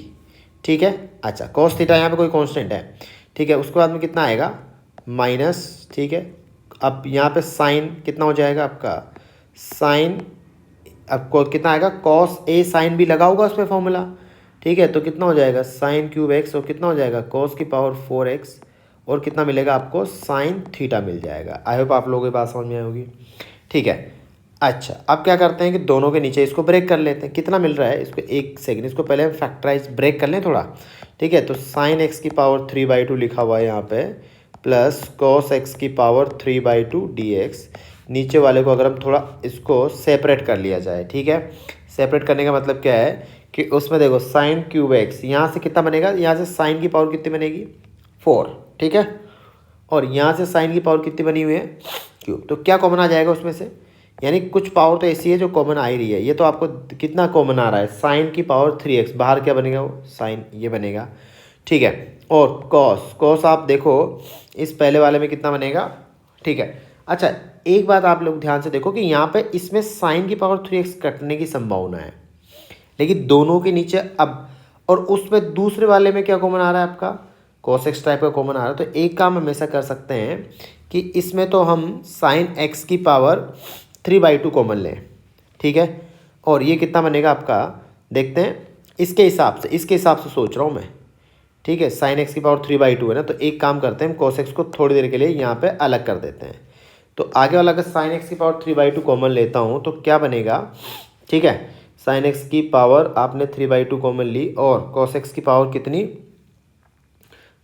ठीक है। अच्छा, cos थीटा यहाँ पे कोई कांस्टेंट है, ठीक है। उसके बाद में कितना आएगा माइनस, ठीक है। अब यहाँ पे साइन कितना हो जाएगा आपका, साइन आपको कितना आएगा cos a sin b लगा होगा उस पर फॉर्मूला, ठीक है। तो कितना हो जाएगा sin³ और कितना हो जाएगा cos की पावर 4x और कितना मिलेगा आपको साइन थीटा मिल जाएगा। आई होप आप लोगों के पास समझ में आई होगी, ठीक है। अच्छा, अब क्या करते हैं कि दोनों के नीचे इसको ब्रेक कर लेते हैं। कितना मिल रहा है इसको, एक सेकंड, इसको पहले हम फैक्टराइज ब्रेक कर लें थोड़ा, ठीक है। तो sin x की पावर 3/2 लिखा हुआ है यहाँ पे, प्लस cos x की पावर 3/2 dx। नीचे वाले को अगर हम थोड़ा इसको सेपरेट कर लिया जाए, ठीक है। सेपरेट करने का मतलब क्या है कि उसमें देखो sin³ यहाँ से कितना बनेगा, यहाँ से साइन की पावर कितनी बनेगी 4, ठीक है। और यहाँ से साइन की पावर कितनी बनी हुई है क्यूब, तो क्या कॉमन आ जाएगा उसमें से, यानी कुछ पावर तो ऐसी है जो कॉमन आ ही रही है। ये तो आपको कितना कॉमन आ रहा है, साइन की पावर 3x, बाहर क्या बनेगा वो साइन, ये बनेगा, ठीक है। और कॉस आप देखो इस पहले वाले में कितना बनेगा, ठीक है। अच्छा, एक बात आप लोग ध्यान से देखो कि यहाँ पे इसमें साइन की पावर 3x कटने की संभावना है, लेकिन दोनों के नीचे अब, और उसमें दूसरे वाले में क्या कॉमन आ रहा है आपका cos x टाइप का कॉमन आ रहा है। तो एक काम हम ऐसा कर सकते हैं कि इसमें तो हम sin x की पावर 3/2 कॉमन लें, ठीक है। और ये कितना बनेगा आपका, देखते हैं इसके हिसाब से सोच रहा हूँ मैं, ठीक है। sin x की पावर 3/2 है ना, तो एक काम करते हैं हम cos x को थोड़ी देर के लिए यहाँ पे अलग कर देते हैं। तो आगे वाला अगर sin x की पावर 3/2 कॉमन लेता हूँ तो क्या बनेगा, ठीक है। sin x की पावर आपने 3/2 कॉमन ली और cos x की पावर कितनी,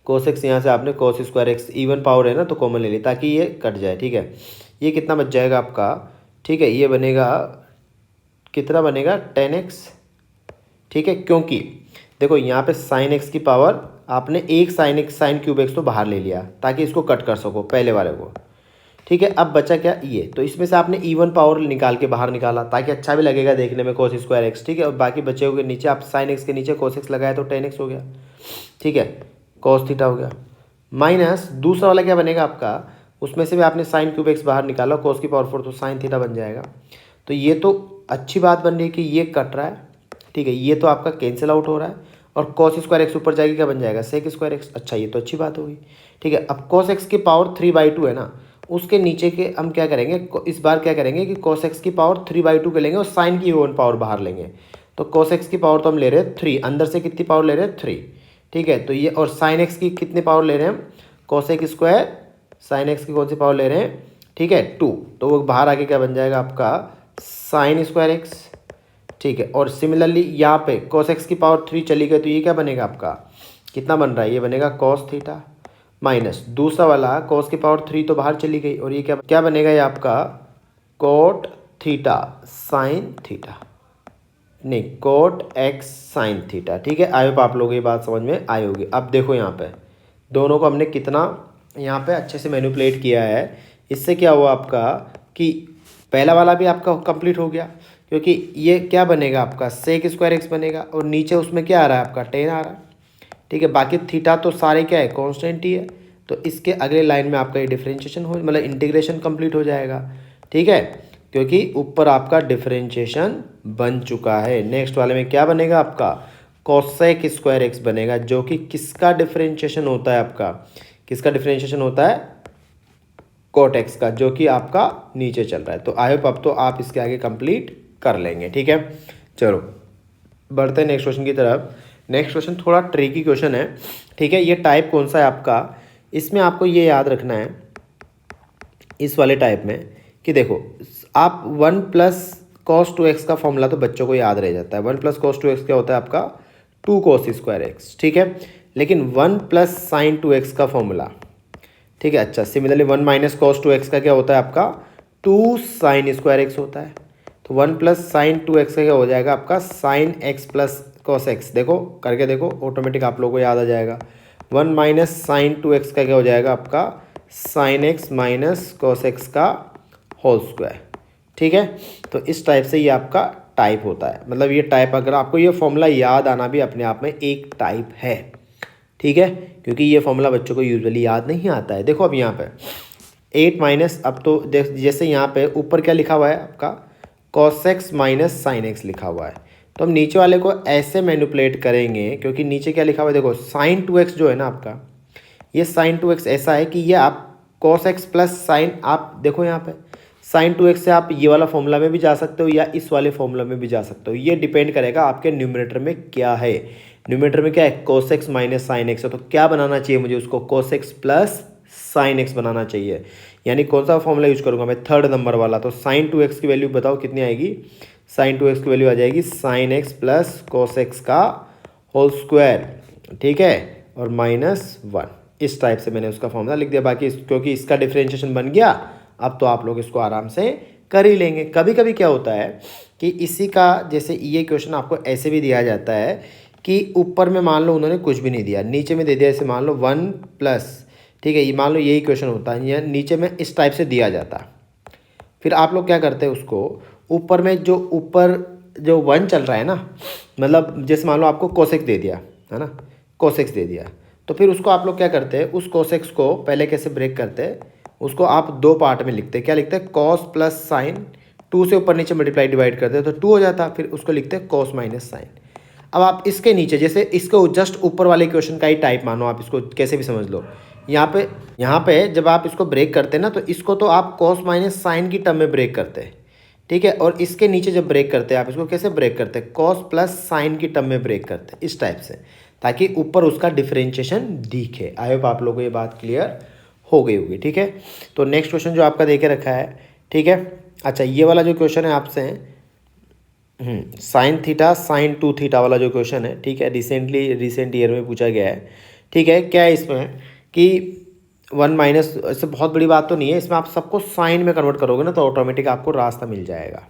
cos x यहाँ से आपने cos²x इवन पावर है ना तो कॉमन ले ली ताकि ये कट जाए, ठीक है। ये कितना बच जाएगा आपका, ठीक है। ये बनेगा कितना बनेगा 10x, ठीक है। क्योंकि देखो यहाँ पे sin x की पावर आपने एक sin⁵x तो बाहर ले लिया ताकि इसको कट कर सको पहले वाले को, ठीक है, अब बचा क्या ये, तो इसमें से आपने इवन पावर निकाल के बाहर निकाला ताकि अच्छा भी लगेगा देखने में कोस स्क्वायर एक्स। ठीक है, और बाकी बचे हुए नीचे आप साइन एक्स के नीचे कोस एक्स लगाया तो टेन एक्स हो गया। ठीक है, कॉस थीटा हो गया, माइनस दूसरा वाला क्या बनेगा आपका, उसमें से भी आपने साइन क्यूब एक्स बाहर निकाला कोस की पावर 4 तो साइन थीटा बन जाएगा। तो ये तो अच्छी बात बन रही है कि ये कट रहा है। ठीक है, ये तो आपका कैंसिल आउट हो रहा है और कॉस स्क्वायर एक्स ऊपर जाएगी क्या बन जाएगा सेक स्क्वायर एक्स। अच्छा, ये तो अच्छी बात होगी। ठीक है, अब कॉस एक्स की पावर 3/2 है ना, उसके नीचे के हम क्या करेंगे, इस बार क्या करेंगे कि कॉस एक्स की पावर 3/2 के लेंगे और साइन की ओन पावर बाहर लेंगे। तो कॉस एक्स की पावर तो हम ले रहे हैं 3, अंदर से कितनी पावर ले रहे हैं 3। ठीक है, तो ये और साइन एक्स की कितनी पावर ले रहे हैं हम, कॉसेक स्क्वायर साइन एक्स की कौन सी पावर ले रहे हैं, ठीक है 2, तो वो बाहर आके क्या बन जाएगा आपका साइन स्क्वायर एक्स। ठीक है, और सिमिलरली यहाँ पे कॉस एक्स की पावर 3 चली गई तो ये क्या बनेगा आपका, कितना बन रहा है, ये बनेगा कॉस थीटा माइनस दूसरा वाला कॉस की पावर 3 तो बाहर चली गई और ये क्या क्या बनेगा, ये आपका कोट थीटा साइन थीटा, नहीं कोट एक्स साइन थीटा। ठीक है, आई होप आप लोगों को ये बात समझ में आई होगी। अब देखो यहाँ पे दोनों को हमने कितना यहाँ पे अच्छे से मैनिपुलेट किया है। इससे क्या हुआ आपका कि पहला वाला भी आपका कंप्लीट हो गया, क्योंकि ये क्या बनेगा आपका सेक स्क्वायर एक्स बनेगा और नीचे उसमें क्या आ रहा है आपका 10 आ रहा है। ठीक है, बाकी थीटा तो सारे क्या है कॉन्स्टेंट ही है, तो इसके अगले लाइन में आपका ये डिफरेंशिएशन हो मतलब इंटीग्रेशन कंप्लीट हो जाएगा। ठीक है, क्योंकि ऊपर आपका डिफरेंशिएशन बन चुका है। नेक्स्ट वाले में क्या बनेगा आपका कोसेक स्क्वायर एक्स बनेगा, जो कि किसका डिफरेंशिएशन होता है आपका, किसका डिफरेंशिएशन होता है कोट एक्स का, जो कि आपका नीचे चल रहा है। तो आई होप अब तो आप इसके आगे कंप्लीट कर लेंगे। ठीक है, चलो बढ़ते हैं नेक्स्ट क्वेश्चन की तरफ। नेक्स्ट क्वेश्चन थोड़ा ट्रिकी क्वेश्चन है। ठीक है, ये टाइप कौन सा है आपका, इसमें आपको ये याद रखना है इस वाले टाइप में कि देखो आप 1 प्लस कॉस 2x का फॉर्मूला तो बच्चों को याद रह जाता है। 1 प्लस कॉस 2x क्या होता है आपका 2 कॉस स्क्वायर एक्स। ठीक है, लेकिन 1 प्लस साइन 2x का फॉर्मूला, ठीक है, अच्छा सिमिलरली 1 माइनस कॉस 2x का क्या होता है आपका 2 साइन स्क्वायर एक्स होता है। तो 1 प्लस साइन 2x का क्या हो जाएगा आपका sine x plus cos x. देखो करके देखो ऑटोमेटिक आप लोगों को याद आ जाएगा। 1 माइनस साइन 2x का क्या हो जाएगा आपका sine x minus cos x का होल स्क्वायर। ठीक है, तो इस टाइप से ये आपका टाइप होता है। मतलब ये टाइप अगर आपको ये फॉर्मूला याद आना भी अपने आप में एक टाइप है। ठीक है, क्योंकि ये फॉर्मूला बच्चों को यूजुअली याद नहीं आता है। देखो अब यहाँ पे 8 माइनस, अब तो जैसे यहाँ पे ऊपर क्या लिखा हुआ है आपका cos X minus sine x लिखा हुआ है, तो हम नीचे वाले को ऐसे मैनिपुलेट करेंगे, क्योंकि नीचे क्या लिखा हुआ है देखो साइन 2x जो है ना आपका, ये साइन 2x ऐसा है कि ये आप कॉस एक्स प्लस साइन, आप देखो यहाँ पे साइन 2x से आप ये वाला फॉर्मूला में भी जा सकते हो या इस वाले फॉर्मूला में भी जा सकते हो। ये डिपेंड करेगा आपके न्यूमरेटर में क्या है। न्यूमरेटर में क्या है cos X minus sine X है, तो क्या बनाना चाहिए मुझे उसको cos X plus sine X बनाना चाहिए। यानी कौन सा फॉर्मूला यूज करूँगा मैं थर्ड नंबर वाला। तो साइन 2x की वैल्यू बताओ कितनी आएगी, साइन 2x की वैल्यू आ जाएगी sine x plus cos x का होल स्क्वायर। ठीक है, और माइनस 1। इस टाइप से मैंने उसका फॉर्मूला लिख दिया। बाकी क्योंकि इसका डिफरेंशिएशन बन गया, अब तो आप लोग इसको आराम से कर ही लेंगे। कभी कभी क्या होता है कि इसी का जैसे ये क्वेश्चन आपको ऐसे भी दिया जाता है कि ऊपर में मान लो उन्होंने कुछ भी नहीं दिया, नीचे में दे दिया, ऐसे मान लो 1 प्लस, ठीक है, ये मान लो यही क्वेश्चन होता है, या नीचे में इस टाइप से दिया जाता है। फिर आप लोग क्या करते हैं उसको ऊपर में जो ऊपर जो 1 चल रहा है ना, मतलब जैसे मान लो आपको कोसेक्स दे दिया है ना, कोसेक्स दे दिया, तो फिर उसको आप लोग क्या करते हैं उस कोसेक्स को पहले कैसे ब्रेक करते हैं, उसको आप दो पार्ट में लिखते हैं। क्या लिखते हैं कॉस प्लस साइन, 2 से ऊपर नीचे मल्टीप्लाई डिवाइड करते हैं तो 2 हो जाता, फिर उसको लिखते हैं कॉस माइनस साइन। अब आप इसके नीचे जैसे इसको जस्ट ऊपर वाले क्वेश्चन का ही टाइप मानो, आप इसको कैसे भी समझ लो। यहाँ पे जब आप इसको ब्रेक करते हैं ना, तो इसको तो आप कॉस माइनस साइन की टर्म में ब्रेक करते हैं। ठीक है, और इसके नीचे जब ब्रेक करते हैं आप इसको कैसे ब्रेक करते हैं कॉस प्लस साइन की टर्म में ब्रेक करते हैं, इस टाइप से, ताकि ऊपर उसका डिफरेंशिएशन दिखे। आई होप आप लोगों को ये बात क्लियर हो गई होगी। ठीक है, तो नेक्स्ट क्वेश्चन जो आपका देके रखा है, ठीक है, अच्छा ये वाला जो क्वेश्चन है आपसे साइन थीटा साइन 2 थीटा वाला जो क्वेश्चन है, ठीक है, रिसेंट ईयर में पूछा गया है। ठीक है, क्या है इसमें कि 1 माइनस, इससे बहुत बड़ी बात तो नहीं है, इसमें आप सबको साइन में कन्वर्ट करोगे ना तो ऑटोमेटिक आपको रास्ता मिल जाएगा।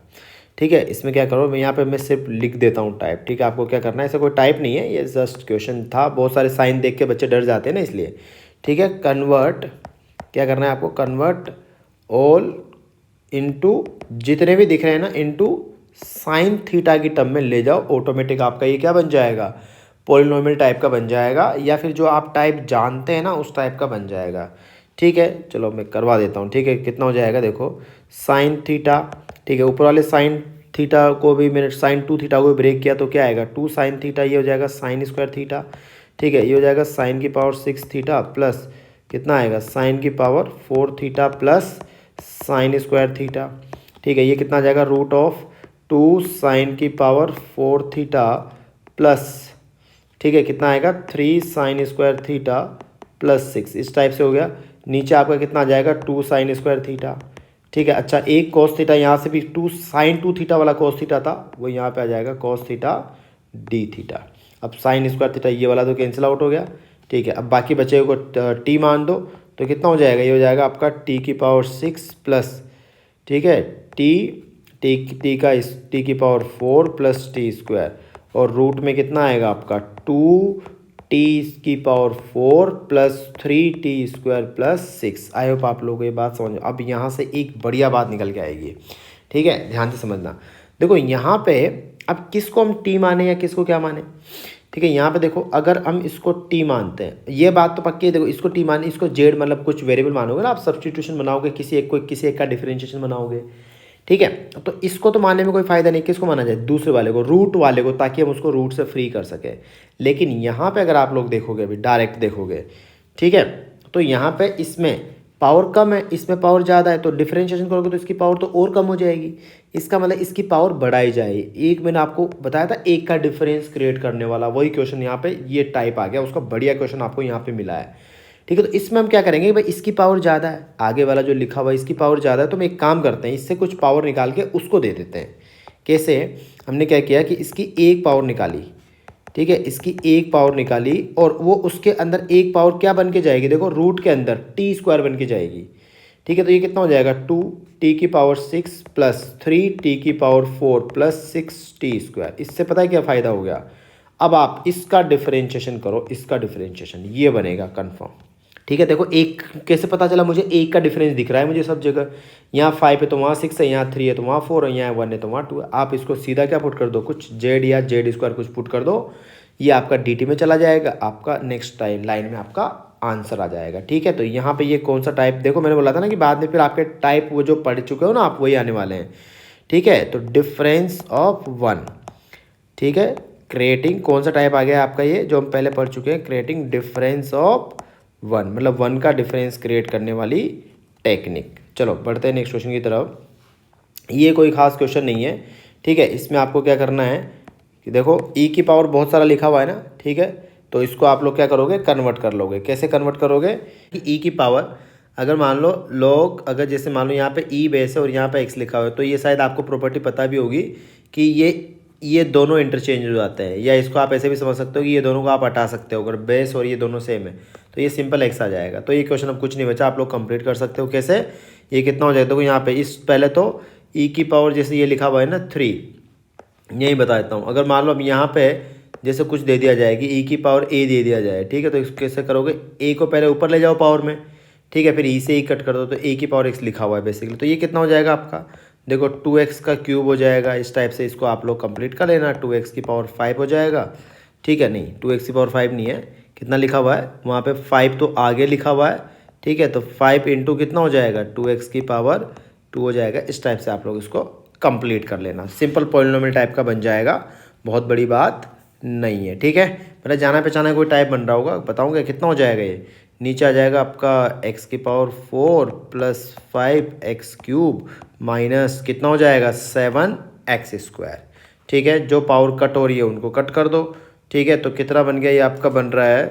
ठीक है, इसमें क्या करो, मैं यहाँ पे मैं सिर्फ लिख देता हूँ टाइप। ठीक है, आपको क्या करना है, ऐसा कोई टाइप नहीं है, ये जस्ट क्वेश्चन था। बहुत सारे साइन देख के बच्चे डर जाते हैं ना, इसलिए। ठीक है, कन्वर्ट, क्या करना है आपको, कन्वर्ट ऑल इंटू जितने भी दिख रहे हैं ना इंटू साइन थीटा की टर्म में ले जाओ, ऑटोमेटिक आपका ये क्या बन जाएगा, पॉलिनोमियल टाइप का बन जाएगा, या फिर जो आप टाइप जानते हैं ना उस टाइप का बन जाएगा। ठीक है, चलो मैं करवा देता हूँ। ठीक है, कितना हो जाएगा देखो, साइन थीटा, ठीक है, ऊपर वाले साइन थीटा को भी मैंने साइन 2 थीटा को भी ब्रेक किया तो क्या आएगा 2 साइन थीटा, ये हो जाएगा साइन स्क्वायर थीटा। ठीक है, ये हो जाएगा साइन की पावर 6 थीटा प्लस कितना आएगा साइन की power 4 theta plus sine square theta. ठीक है, ये कितना आ जाएगा रूट ऑफ 2 साइन की पावर 4 थीटा प्लस, ठीक है, कितना आएगा 3 साइन स्क्वायर थीटा प्लस 6, इस टाइप से हो गया। नीचे आपका कितना आ जाएगा 2 साइन स्क्वायर थीटा। ठीक है, अच्छा एक कॉस थीटा यहाँ से भी 2 साइन 2 थीटा वाला कॉस थीटा था, वो यहाँ पे आ जाएगा कॉस थीटा डी थीटा। अब साइन स्क्वायर थीटा ये वाला तो कैंसिल आउट हो गया। ठीक है, अब बाकी बचे को टी मान दो तो कितना हो जाएगा, ये हो जाएगा आपका टी की पावर 6 प्लस, ठीक है, टी का टी की पावर 4 प्लस टी स्क्वायर, और रूट में कितना आएगा आपका 2 टी की power 4 plus 3 T square plus 6। I hope आप लोगों को ये बात समझ। अब यहाँ से एक बढ़िया बात निकल के आएगी। ठीक है, ध्यान से समझना। देखो यहाँ पे अब किसको हम टी माने या किसको क्या माने। ठीक है, यहाँ पे देखो अगर हम इसको टी मानते हैं, ये बात तो पक्की है। देखो इसको टी माने, इसको जेड मतलब कुछ वेरिएबल मानोगे ना आप, सब्स्टिट्यूशन बनाओगे, किसी एक का डिफरेंशिएशन बनाओगे। ठीक है, तो इसको तो मानने में कोई फ़ायदा नहीं, किसको माना जाए दूसरे वाले को, रूट वाले को, ताकि हम उसको रूट से फ्री कर सकें। लेकिन यहाँ पे अगर आप लोग देखोगे अभी डायरेक्ट देखोगे, ठीक है, तो यहाँ पे इसमें पावर कम है, इसमें पावर ज़्यादा है, तो डिफरेंशिएशन करोगे तो इसकी पावर तो और कम हो जाएगी। इसका मतलब इसकी पावर बढ़ाई जाएगी। एक मैंने आपको बताया था एक का डिफरेंस क्रिएट करने वाला, वही क्वेश्चन यहाँ पे ये टाइप आ गया, उसका बढ़िया क्वेश्चन आपको यहाँ पे मिला है। ठीक है, तो इसमें हम क्या करेंगे भाई, इसकी पावर ज़्यादा है, आगे वाला जो लिखा हुआ है इसकी पावर ज़्यादा है, तो हम एक काम करते हैं इससे कुछ पावर निकाल के उसको दे देते हैं। कैसे, हमने क्या किया कि इसकी एक पावर निकाली, ठीक है, इसकी एक पावर निकाली, और वो उसके अंदर एक पावर क्या बन के जाएगी, देखो रूट के अंदर टी स्क्वायर बन के जाएगी। ठीक है, तो ये कितना हो जाएगा 2 टी की पावर 6 प्लस 3 टी की पावर 4 प्लस 6 टी स्क्वायर। इससे पता है क्या फ़ायदा हो गया, अब आप इसका डिफरेंशिएशन करो, इसका डिफरेंशिएशन ये बनेगा कन्फर्म। ठीक है, देखो एक कैसे पता चला मुझे, एक का डिफरेंस दिख रहा है मुझे सब जगह, यहाँ 5 है तो वहाँ 6 है, यहाँ 3 है तो वहाँ 4 है, यहाँ 1 है तो वहाँ 2 है। आप इसको सीधा क्या पुट कर दो, कुछ जेड या जेड स्क्वायर कुछ पुट कर दो, ये आपका डी में चला जाएगा, आपका नेक्स्ट लाइन में आपका आंसर आ जाएगा। ठीक है, तो यहाँ पे ये कौन सा टाइप, देखो मैंने बोला था ना कि बाद में फिर आपके टाइप वो जो पढ़ चुके हो ना आप वही आने वाले हैं। ठीक है, तो डिफरेंस ऑफ 1, ठीक है, क्रिएटिंग कौन सा टाइप आ गया आपका, ये जो हम पहले पढ़ चुके हैं, क्रिएटिंग डिफरेंस ऑफ 1, मतलब 1 का डिफरेंस क्रिएट करने वाली टेक्निक। चलो बढ़ते हैं नेक्स्ट क्वेश्चन की तरफ। ये कोई खास क्वेश्चन नहीं है। ठीक है, इसमें आपको क्या करना है कि देखो ई की पावर बहुत सारा लिखा हुआ है ना, ठीक है, तो इसको आप लोग क्या करोगे, कन्वर्ट कर लोगे। कैसे कन्वर्ट करोगे कि ई की पावर अगर मान लो लोग, अगर जैसे मान लो यहाँ पे ई बेस है और यहाँ पे एक्स लिखा हुआ है, तो ये शायद आपको प्रॉपर्टी पता भी होगी कि ये दोनों इंटरचेंज हो जाते हैं, या इसको आप ऐसे भी समझ सकते हो कि ये दोनों को आप हटा सकते हो, अगर बेस और ये दोनों सेम है तो ये सिंपल एक्स आ जाएगा। तो ये क्वेश्चन अब कुछ नहीं बचा, आप लोग कंप्लीट कर सकते हो। कैसे, ये कितना हो जाएगा देखो यहाँ पे, इस पहले तो ई की पावर जैसे ये लिखा हुआ है ना 3, यही बता देता हूँ। अगर मान लो अब यहाँ पे जैसे कुछ दे दिया जाए कि ई की पावर ए दे दिया जाए, ठीक है, तो इसको कैसे करोगे, ए को पहले ऊपर ले जाओ पावर में, ठीक है, फिर ई से ई कट कर दो, तो ए की पावर एक्स लिखा हुआ है बेसिकली, तो ये कितना हो जाएगा आपका, देखो 2x का क्यूब हो जाएगा। इस टाइप से इसको आप लोग कंप्लीट कर लेना, 2x की पावर 5 हो जाएगा। ठीक है, नहीं 2x की पावर 5 नहीं है, कितना लिखा हुआ है वहाँ पे 5 तो आगे लिखा हुआ है। ठीक है, तो 5 इंटू कितना हो जाएगा 2x की पावर 2 हो जाएगा। इस टाइप से आप लोग इसको कंप्लीट कर लेना, सिंपल पॉलिनोमियल टाइप का बन जाएगा, बहुत बड़ी बात नहीं है। ठीक है, मेरा जाना पहचाना कोई टाइप बन रहा होगा, बताऊँगा कितना हो जाएगा। ये नीचे आ जाएगा आपका x की power 4 plus 5x cube minus कितना हो जाएगा 7x स्क्वायर। ठीक है, जो पावर कट हो रही है उनको कट कर दो। ठीक है, तो कितना बन गया, ये आपका बन रहा है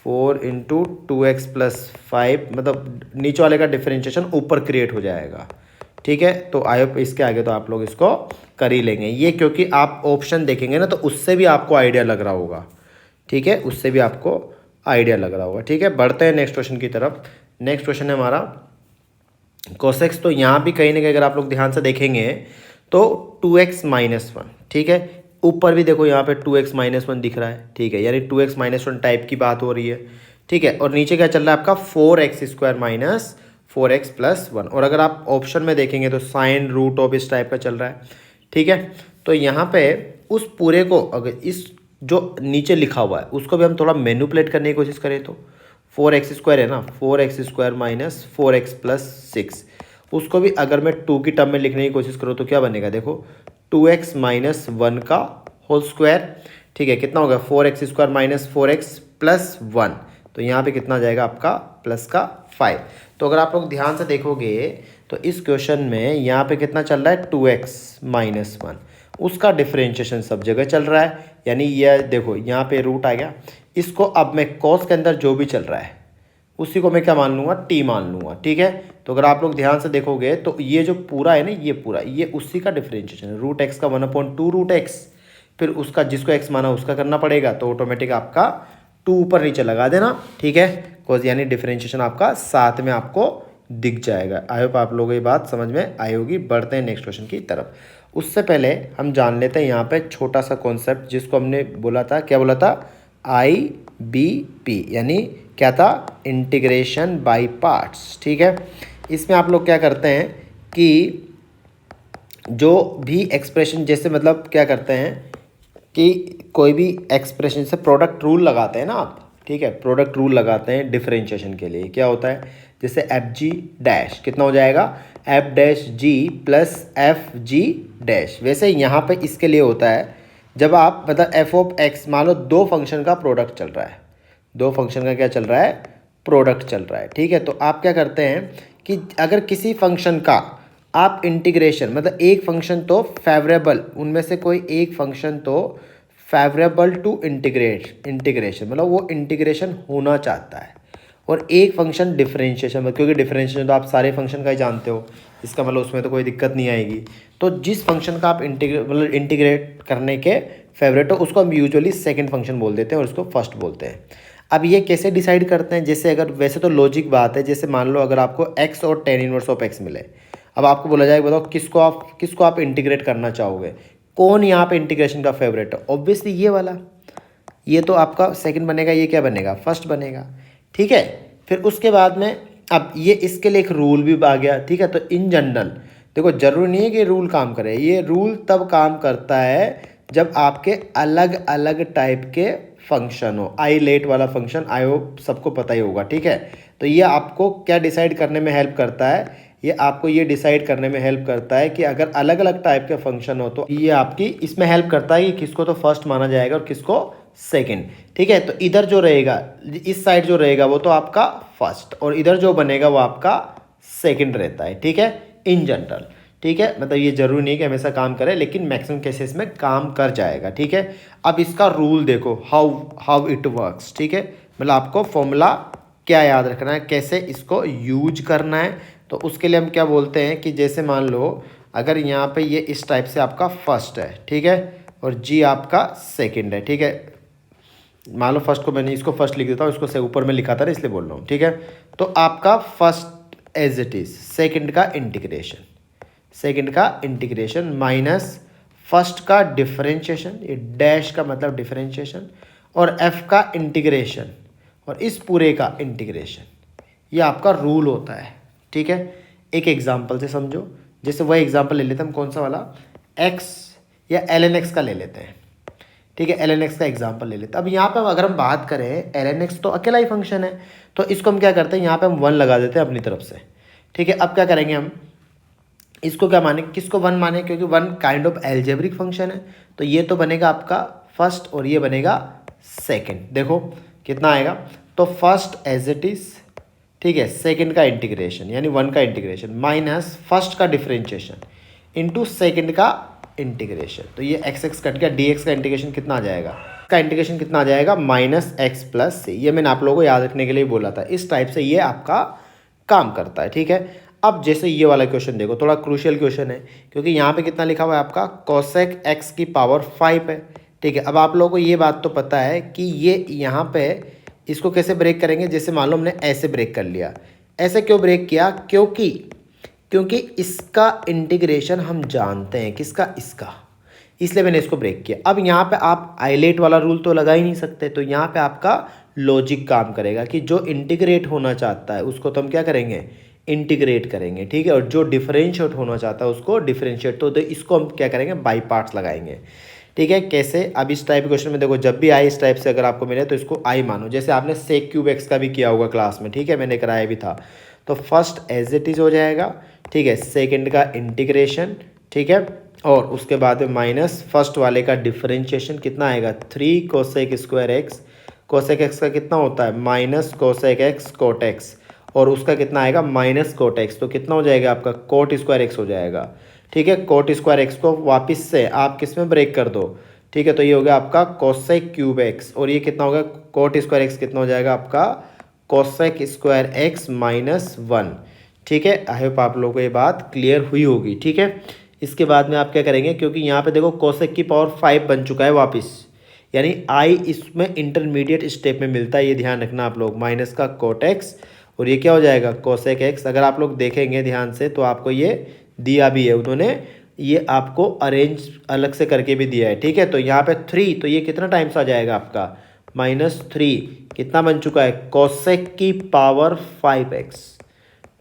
4 इंटू 2x प्लस 5, मतलब नीचे वाले का डिफरेंशिएशन ऊपर क्रिएट हो जाएगा। ठीक है, तो आई होप इसके आगे तो आप लोग इसको कर ही लेंगे ये, क्योंकि आप ऑप्शन देखेंगे ना तो उससे भी आपको आइडिया लग रहा होगा। ठीक है, उससे भी आपको आइडिया लग रहा होगा। ठीक है, बढ़ते हैं नेक्स्ट क्वेश्चन की तरफ। नेक्स्ट क्वेश्चन है हमारा कोसेक्स। तो यहाँ भी कहीं ना कहीं अगर आप लोग ध्यान से देखेंगे तो 2x माइनस 1, ठीक है, ऊपर भी देखो यहाँ पे 2x माइनस 1 दिख रहा है। ठीक है, यानी 2x माइनस 1 टाइप की बात हो रही है। ठीक है, और नीचे क्या चल रहा है आपका 4x square minus 4x plus 1। और अगर आप ऑप्शन में देखेंगे तो साइन रूट ऑफ इस टाइप का चल रहा है, ठीक है। तो यहाँ पे उस पूरे को अगर इस जो नीचे लिखा हुआ है उसको भी हम थोड़ा मैनिपुलेट करने की कोशिश करें तो 4x² है ना, 4x² माइनस 4x प्लस 6, उसको भी अगर मैं 2 की टर्म में लिखने की कोशिश करूँ तो क्या बनेगा, देखो 2x माइनस 1 का होल स्क्वायर, ठीक है। कितना होगा 4x² माइनस 4x प्लस 1, तो यहाँ पे कितना जाएगा आपका प्लस का 5। तो अगर आप लोग ध्यान से देखोगे तो इस क्वेश्चन में यहाँ पे कितना चल रहा है 2x माइनस 1, उसका डिफरेंशिएशन सब जगह चल रहा है, यानी ये देखो यहाँ पे रूट आ गया। इसको अब मैं कॉस के अंदर जो भी चल रहा है उसी को मैं क्या मान लूँगा, टी मान लूँगा, ठीक है। तो अगर आप लोग ध्यान से देखोगे तो ये जो पूरा है ना, ये पूरा ये उसी का डिफरेंशिएशन है, रूट एक्स का 1/2 रूट एक्स, फिर उसका जिसको एक्स माना उसका करना पड़ेगा, तो ऑटोमेटिक आपका 2 ऊपर नीचे लगा देना, ठीक है। कॉज यानी डिफरेंशिएशन आपका साथ में आपको दिख जाएगा। आई होप आप लोगों को ये बात समझ में आई होगी। बढ़ते हैं नेक्स्ट क्वेश्चन की तरफ। उससे पहले हम जान लेते हैं यहाँ पे छोटा सा कॉन्सेप्ट जिसको हमने बोला था, क्या बोला था, IBP, यानी क्या था, इंटीग्रेशन बाय पार्ट्स, ठीक है। इसमें आप लोग क्या करते हैं कि जो भी एक्सप्रेशन, जैसे मतलब क्या करते हैं कि कोई भी एक्सप्रेशन से प्रोडक्ट रूल लगाते हैं ना आप, ठीक है, प्रोडक्ट रूल लगाते हैं डिफरेंशिएशन के लिए। क्या होता है, जैसे FG डैश कितना हो जाएगा, F dash G plus FG dash. वैसे यहाँ पे इसके लिए होता है जब आप मतलब f ऑफ x, मान लो 2 फंक्शन का प्रोडक्ट चल रहा है, 2 फंक्शन का क्या चल रहा है, प्रोडक्ट चल रहा है, ठीक है। तो आप क्या करते हैं कि अगर किसी फंक्शन का आप इंटीग्रेशन, मतलब एक फंक्शन तो फेवरेबल, उनमें से कोई एक फंक्शन तो फेवरेबल टू इंटीग्रेशन, मतलब वो इंटीग्रेशन होना चाहता है, और एक फंक्शन डिफरेंशिएशन, मतलब क्योंकि डिफरेंशिएशन तो आप सारे फंक्शन का ही जानते हो, इसका मतलब उसमें तो कोई दिक्कत नहीं आएगी। तो जिस फंक्शन का आप इंटीग्रेट करने के फेवरेट हो उसको हम यूजुअली सेकंड फंक्शन बोल देते हैं और उसको फर्स्ट बोलते हैं। अब ये कैसे डिसाइड करते हैं, जैसे अगर वैसे तो लॉजिक बात है, जैसे मान लो अगर आपको x और tan इनवर्स ऑफ x मिले, अब आपको बोला जाएगा बताओ किसको आप इंटीग्रेट करना चाहोगे, कौन यहाँ पे इंटीग्रेशन का फेवरेट है, ऑब्वियसली ये वाला, ये तो आपका सेकंड बनेगा, ये क्या बनेगा, फर्स्ट बनेगा, ठीक है। फिर उसके बाद में अब ये इसके लिए एक रूल भी आ गया, ठीक है। तो इन जनरल देखो, जरूरी नहीं है कि रूल काम करे, ये रूल तब काम करता है जब आपके अलग अलग टाइप के फंक्शन हो। आइलेट वाला फंक्शन आई होप सबको पता ही होगा, ठीक है। तो ये आपको क्या डिसाइड करने में हेल्प करता है, ये आपको ये डिसाइड करने में हेल्प करता है कि अगर अलग अलग टाइप के फंक्शन हो तो ये आपकी इसमें हेल्प करता है कि किसको तो फर्स्ट माना जाएगा और किसको सेकंड, ठीक है। तो इधर जो रहेगा, इस साइड जो रहेगा वो तो आपका फर्स्ट, और इधर जो बनेगा वो आपका सेकंड रहता है, ठीक है, इन जनरल, ठीक है। मतलब ये जरूरी नहीं कि हमेशा काम करे, लेकिन मैक्सिमम केसेस में काम कर जाएगा, ठीक है। अब इसका रूल देखो, हाउ इट वर्क्स, ठीक है। मतलब आपको फॉर्मूला क्या याद रखना है, कैसे इसको यूज करना है। तो उसके लिए हम क्या बोलते हैं कि जैसे मान लो अगर यहाँ पे ये इस टाइप से आपका फर्स्ट है, ठीक है, और जी आपका सेकंड है, ठीक है। मान लो फर्स्ट को मैंने इसको फर्स्ट लिख देता हूँ, इसको से ऊपर में लिखा था ना इसलिए बोल रहा हूँ, ठीक है। तो आपका first as it is, second का इंटीग्रेशन माइनस फर्स्ट का डिफरेंशिएशन, ये डैश का मतलब डिफरेंशिएशन, और एफ का इंटीग्रेशन, और इस पूरे का इंटीग्रेशन, ये आपका रूल होता है, ठीक है। एक एग्जांपल से समझो, जैसे वही एग्जांपल ले लेते हैं हम, कौन सा वाला, x या ln x का ले लेते हैं, ठीक है। ln x का एग्जांपल ले लेते हैं। अब यहाँ पे अगर हम बात करें, ln x तो अकेला ही फंक्शन है, तो इसको हम क्या करते हैं, यहाँ पे हम 1 लगा देते हैं अपनी तरफ से, ठीक है। अब क्या करेंगे हम, इसको क्या माने, किसको 1 माने, क्योंकि 1 काइंड ऑफ एल्जेब्रिक फंक्शन है, तो ये तो बनेगा आपका फर्स्ट और ये बनेगा सेकंड। देखो कितना आएगा, तो फर्स्ट एज इट इज, ठीक है, सेकंड का इंटीग्रेशन यानी 1 का इंटीग्रेशन माइनस फर्स्ट का डिफरेंशिएशन इंटू सेकंड का इंटीग्रेशन, तो ये x कट गया, dx का इंटीग्रेशन कितना आ जाएगा, का इंटीग्रेशन कितना आ जाएगा, माइनस एक्स प्लस c। ये मैंने आप लोगों को याद रखने के लिए बोला था, इस टाइप से ये आपका काम करता है, ठीक है। अब जैसे ये वाला क्वेश्चन देखो, थोड़ा क्रूशियल क्वेश्चन है, क्योंकि यहाँ पे कितना लिखा हुआ है आपका, कोसेक x की पावर 5 है, ठीक है। अब आप लोगों को ये बात तो पता है कि ये यहाँ पे इसको कैसे ब्रेक करेंगे, जैसे मान लो हमने ऐसे ब्रेक कर लिया, ऐसे क्यों ब्रेक किया, क्योंकि इसका इंटीग्रेशन हम जानते हैं, किसका, इसका, इसलिए मैंने इसको ब्रेक किया। अब यहाँ पे आप आइलेट वाला रूल तो लगा ही नहीं सकते, तो यहाँ पे आपका लॉजिक काम करेगा कि जो इंटीग्रेट होना चाहता है उसको तो हम क्या करेंगे, इंटीग्रेट करेंगे, ठीक है। और जो डिफरेंशिएट होना चाहता है उसको डिफरेंशिएट, तो इसको हम क्या करेंगे, बाई पार्ट्स लगाएंगे, ठीक है। कैसे, अब इस टाइप के क्वेश्चन में देखो, जब भी आई इस टाइप से अगर आपको मिले तो इसको आई मानो, जैसे आपने सेक क्यूब एक्स का भी किया होगा क्लास में, ठीक है, मैंने कराया भी था। तो फर्स्ट एज इट इज हो जाएगा, ठीक है, सेकंड का इंटीग्रेशन, ठीक है, और उसके बाद में माइनस फर्स्ट वाले का डिफरेंशिएशन कितना आएगा, 3 cosec square X, cosec X का कितना होता है minus cosec X cot X, और उसका कितना आएगा माइनस कोट एक्स, तो कितना हो जाएगा आपका कोट स्क्वायर एक्स हो जाएगा, ठीक है। कोट स्क्वायर एक्स को वापस से आप किस में ब्रेक कर दो, ठीक है, तो ये हो गया आपका कोसेक क्यूब एक्स, और ये कितना होगा कोट स्क्वायर एक्स कितना हो जाएगा आपका कोसेक स्क्वायर एक्स -1, ठीक है। आई होप आप लोगों को ये बात क्लियर हुई होगी, ठीक है। इसके बाद में आप क्या करेंगे, क्योंकि यहाँ पे देखो कोसेक की पावर 5 बन चुका है वापस, यानी आई इसमें इंटरमीडिएट स्टेप में मिलता है, ये ध्यान रखना आप लोग, माइनस का कोट एक्स, और ये क्या हो जाएगा कोसेक एक्स। अगर आप लोग देखेंगे ध्यान से तो आपको ये दिया भी है उन्होंने, ये आपको अरेंज अलग से करके भी दिया है, ठीक है। तो यहाँ पे 3, तो ये कितना टाइम्स आ जाएगा आपका -3, कितना बन चुका है कोसेक की पावर 5x,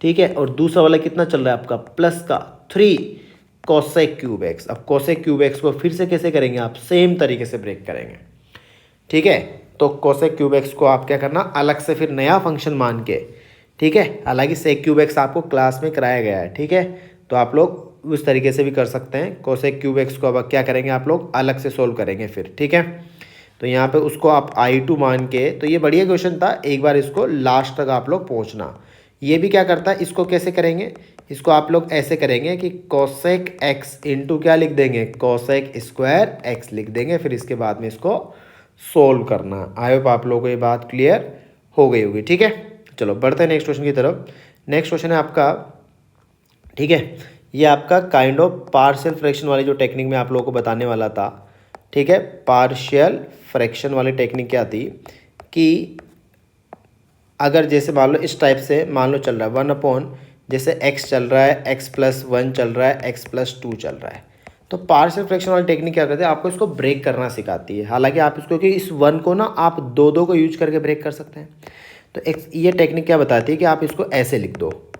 ठीक है। और दूसरा वाला कितना चल रहा है आपका प्लस का 3 कोसेक क्यूब एक्स। अब कोसेक क्यूब एक्स को फिर से कैसे करेंगे आप, सेम तरीके से ब्रेक करेंगे, ठीक है। तो कोसेक क्यूब एक्स को आप क्या करना, अलग से फिर नया फंक्शन मान के, ठीक है। हालांकि सेक क्यूब एक्स आपको क्लास में कराया गया है, ठीक है, तो आप लोग उस तरीके से भी कर सकते हैं। कोसेक क्यूब एक्स को अब क्या करेंगे आप लोग अलग से सोल्व करेंगे फिर, ठीक है। तो यहाँ पे उसको आप I2 मान के, तो ये बढ़िया क्वेश्चन था, एक बार इसको लास्ट तक आप लोग पहुँचना। ये भी क्या करता है, इसको कैसे करेंगे, इसको आप लोग ऐसे करेंगे कि कोसेक एक्स इंटू क्या लिख देंगे, कोसेक स्क्वायर एक्स लिख देंगे, फिर इसके बाद में इसको सोल्व करना। आई होप आप लोगों को ये बात क्लियर हो गई होगी, ठीक है। चलो बढ़ते हैं नेक्स्ट क्वेश्चन की तरफ। नेक्स्ट क्वेश्चन है आपका, ठीक है, ये आपका काइंड ऑफ पार्शियल फ्रैक्शन वाली जो टेक्निक में आप लोगों को बताने वाला था, ठीक है। पार्शियल फ्रैक्शन वाली टेक्निक क्या थी कि अगर जैसे मान लो इस टाइप से मान लो चल रहा है 1/, जैसे x चल रहा है, x+1 चल रहा है, x+2 चल रहा है, तो पार्शियल फ्रैक्शन वाली टेक्निक क्या करती है, आपको इसको ब्रेक करना सिखाती है। हालांकि आप इसको कि इस 1 को ना आप दो को यूज करके ब्रेक कर सकते हैं। तो ये टेक्निक क्या बताती है कि आप इसको ऐसे लिख दो,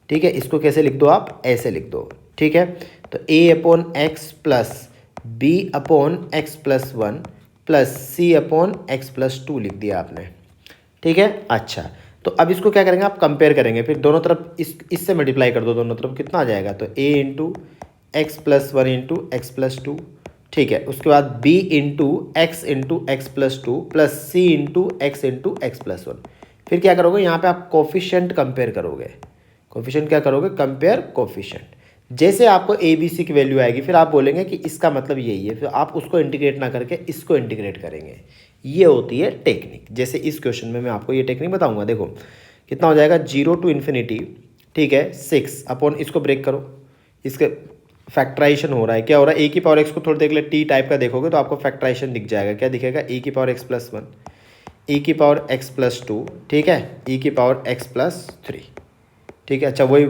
ठीक है, इसको कैसे लिख दो, आप ऐसे लिख दो, ठीक है। तो a/x plus b/x+1 plus c/x+2 लिख दिया आपने, ठीक है। अच्छा, तो अब इसको क्या करेंगे, आप कंपेयर करेंगे, फिर दोनों तरफ इससे मल्टीप्लाई कर दो, दोनों तरफ कितना आ जाएगा, तो a into x+1 into x+2, ठीक है। उसके बाद b into x+2 plus c into x+1। फिर क्या करोगे, यहाँ पे आप कोफिशिएंट कंपेयर करोगे, कोफिशिएंट क्या करोगे, कंपेयर कोफिशिएंट। जैसे आपको ए बी सी की वैल्यू आएगी फिर आप बोलेंगे कि इसका मतलब यही है, फिर आप उसको इंटीग्रेट ना करके इसको इंटीग्रेट करेंगे। ये होती है टेक्निक। जैसे इस क्वेश्चन में मैं आपको ये टेक्निक बताऊंगा, देखो कितना हो जाएगा 0 to ∞, ठीक है, 6 इसको ब्रेक करो, इसके फैक्टराइजेशन हो रहा है, क्या हो रहा है, e⁻x को थोड़ी देर के लिए टी टाइप का देखोगे तो आपको फैक्टराइजेशन दिख जाएगा, क्या दिखेगा, e⁻x+1 e⁻x+2, ठीक है, e⁻x+3, ठीक है। अच्छा वही,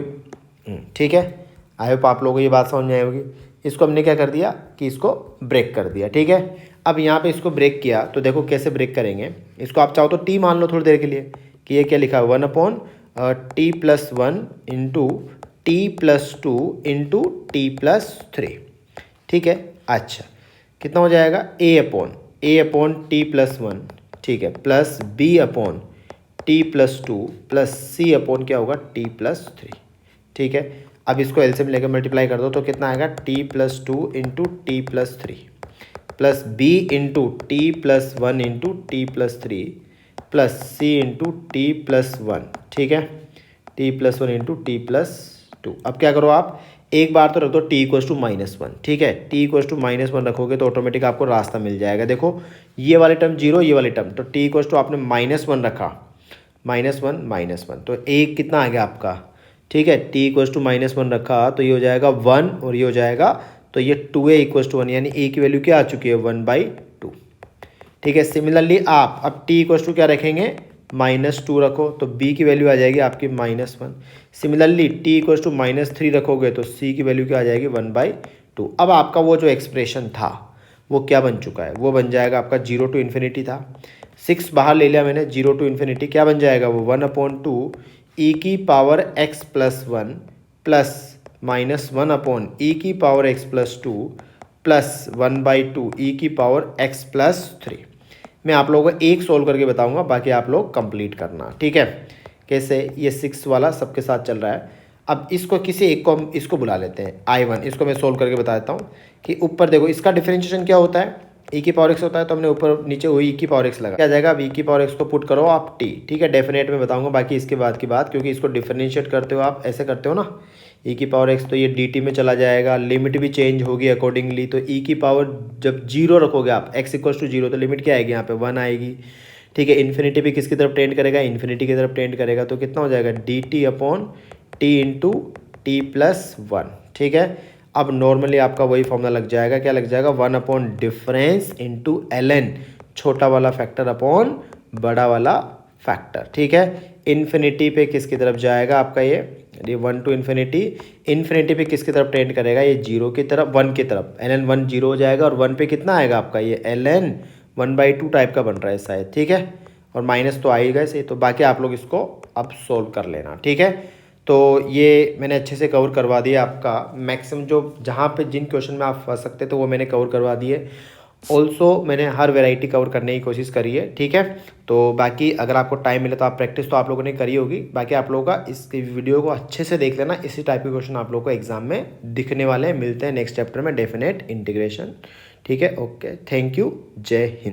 ठीक है, आई होप आप लोगों को ये बात समझ में आई होगी। इसको हमने क्या कर दिया कि इसको ब्रेक कर दिया, ठीक है। अब यहाँ पे इसको ब्रेक किया तो देखो कैसे ब्रेक करेंगे, इसको आप चाहो तो टी मान लो थोड़ी देर के लिए कि ये क्या लिखा है 1/t+1 into t+2 into t+3, ठीक है। अच्छा कितना हो जाएगा a/t+1, ठीक है, प्लस b/t+2 प्लस c/ क्या होगा t+3, ठीक है। अब इसको एलसीएम लेकर मल्टीप्लाई कर दो तो कितना आएगा t+2 into t+3 plus b into t+1 into t+3 plus c into t+1, ठीक है, t+1 इंटू t+2। अब क्या करो आप एक बार तो रख दो t=-1, ठीक है, t=-1 रखोगे तो ऑटोमेटिक आपको रास्ता मिल जाएगा। देखो ये वाले टर्म 0, ये वाले टर्म, तो t आपने -1 रखा, -1 तो एक कितना आ गया आपका, ठीक है, t=-1 रखा तो ये हो जाएगा 1 और ये हो जाएगा, तो ये 2a = 1, यानी a की वैल्यू क्या आ चुकी है 1/2, ठीक है। सिमिलरली आप अब t क्या रखेंगे -2 रखो तो b की वैल्यू आ जाएगी आपकी -1। सिमिलरली t -3 रखोगे तो c की वैल्यू क्या आ जाएगी 1/2। अब आपका वो जो एक्सप्रेशन था वो क्या बन चुका है, वो बन जाएगा आपका 0 to ∞ था, 6 बाहर ले लिया मैंने, 0 to ∞, क्या बन जाएगा वो 1/2 ई की power X plus one plus minus one upon E की power X plus two plus one by two E की पावर एक्स प्लस थ्री। मैं आप लोगों को एक सोल्व करके बताऊंगा, बाकी आप लोग कंप्लीट करना, ठीक है। कैसे, ये 6 वाला सबके साथ चल रहा है। अब इसको किसी एक को हम इसको बुला लेते हैं I1, इसको मैं सोल्व करके बता देता हूँ कि ऊपर देखो इसका डिफरेंशिएशन क्या होता है, ई की पावर एक्स होता है, तो हमने ऊपर नीचे वही ई की पावर एक्स लगा, क्या जाएगा, अब ई की पावर एक्स को पुट करो आप टी, ठीक है। डेफिनेट में बताऊंगा बाकी इसके बाद की बात, क्योंकि इसको डिफरेंशिएट करते हो आप ऐसे करते हो ना, ई की पावर एक्स तो ये डी टी में चला जाएगा, लिमिट भी चेंज होगी अकॉर्डिंगली, तो ई की पावर जब जीरो रखोगे आप एक्स इक्वल्स टू जीरो, तो लिमिट क्या आएगी यहाँ पे 1 आएगी, ठीक है। इन्फिनिटी भी किसकी तरफ टेंड करेगा, इन्फिनिटी की तरफ टेंड करेगा, तो कितना हो जाएगा D T upon T into T plus one, ठीक है। अब नॉर्मली आपका वही फॉर्मूला लग जाएगा, क्या लग जाएगा, 1 अपॉन डिफरेंस इंटू ln, छोटा वाला फैक्टर अपॉन बड़ा वाला फैक्टर, ठीक है। इन्फिनिटी पे किसकी तरफ जाएगा आपका ये 1 टू इन्फिनिटी, इन्फिनिटी पे किसकी तरफ टेंड करेगा, ये जीरो की तरफ, 1 की तरफ, ln 1 जीरो हो जाएगा, और 1 पे कितना आएगा आपका ये ln 1/2 टाइप का बन रहा है शायद, ठीक है। और माइनस तो आएगा सही, तो बाकी आप लोग इसको अब सोल्व कर लेना, ठीक है। तो ये मैंने अच्छे से कवर करवा दिया आपका मैक्सिमम, जो जहाँ पे जिन क्वेश्चन में आप फंस सकते थे वो मैंने कवर करवा दिए। ऑल्सो मैंने हर वैरायटी कवर करने की कोशिश करी है, ठीक है। तो बाकी अगर आपको टाइम मिले तो आप प्रैक्टिस तो आप लोगों ने करी होगी, बाकी आप लोगों का इस वीडियो को अच्छे से देख लेना, इसी टाइप के क्वेश्चन आप लोगों को एग्जाम में दिखने वाले हैं। मिलते हैं नेक्स्ट चैप्टर में, डेफिनेट इंटीग्रेशन, ठीक है। ओके, थैंक यू, जय हिंद।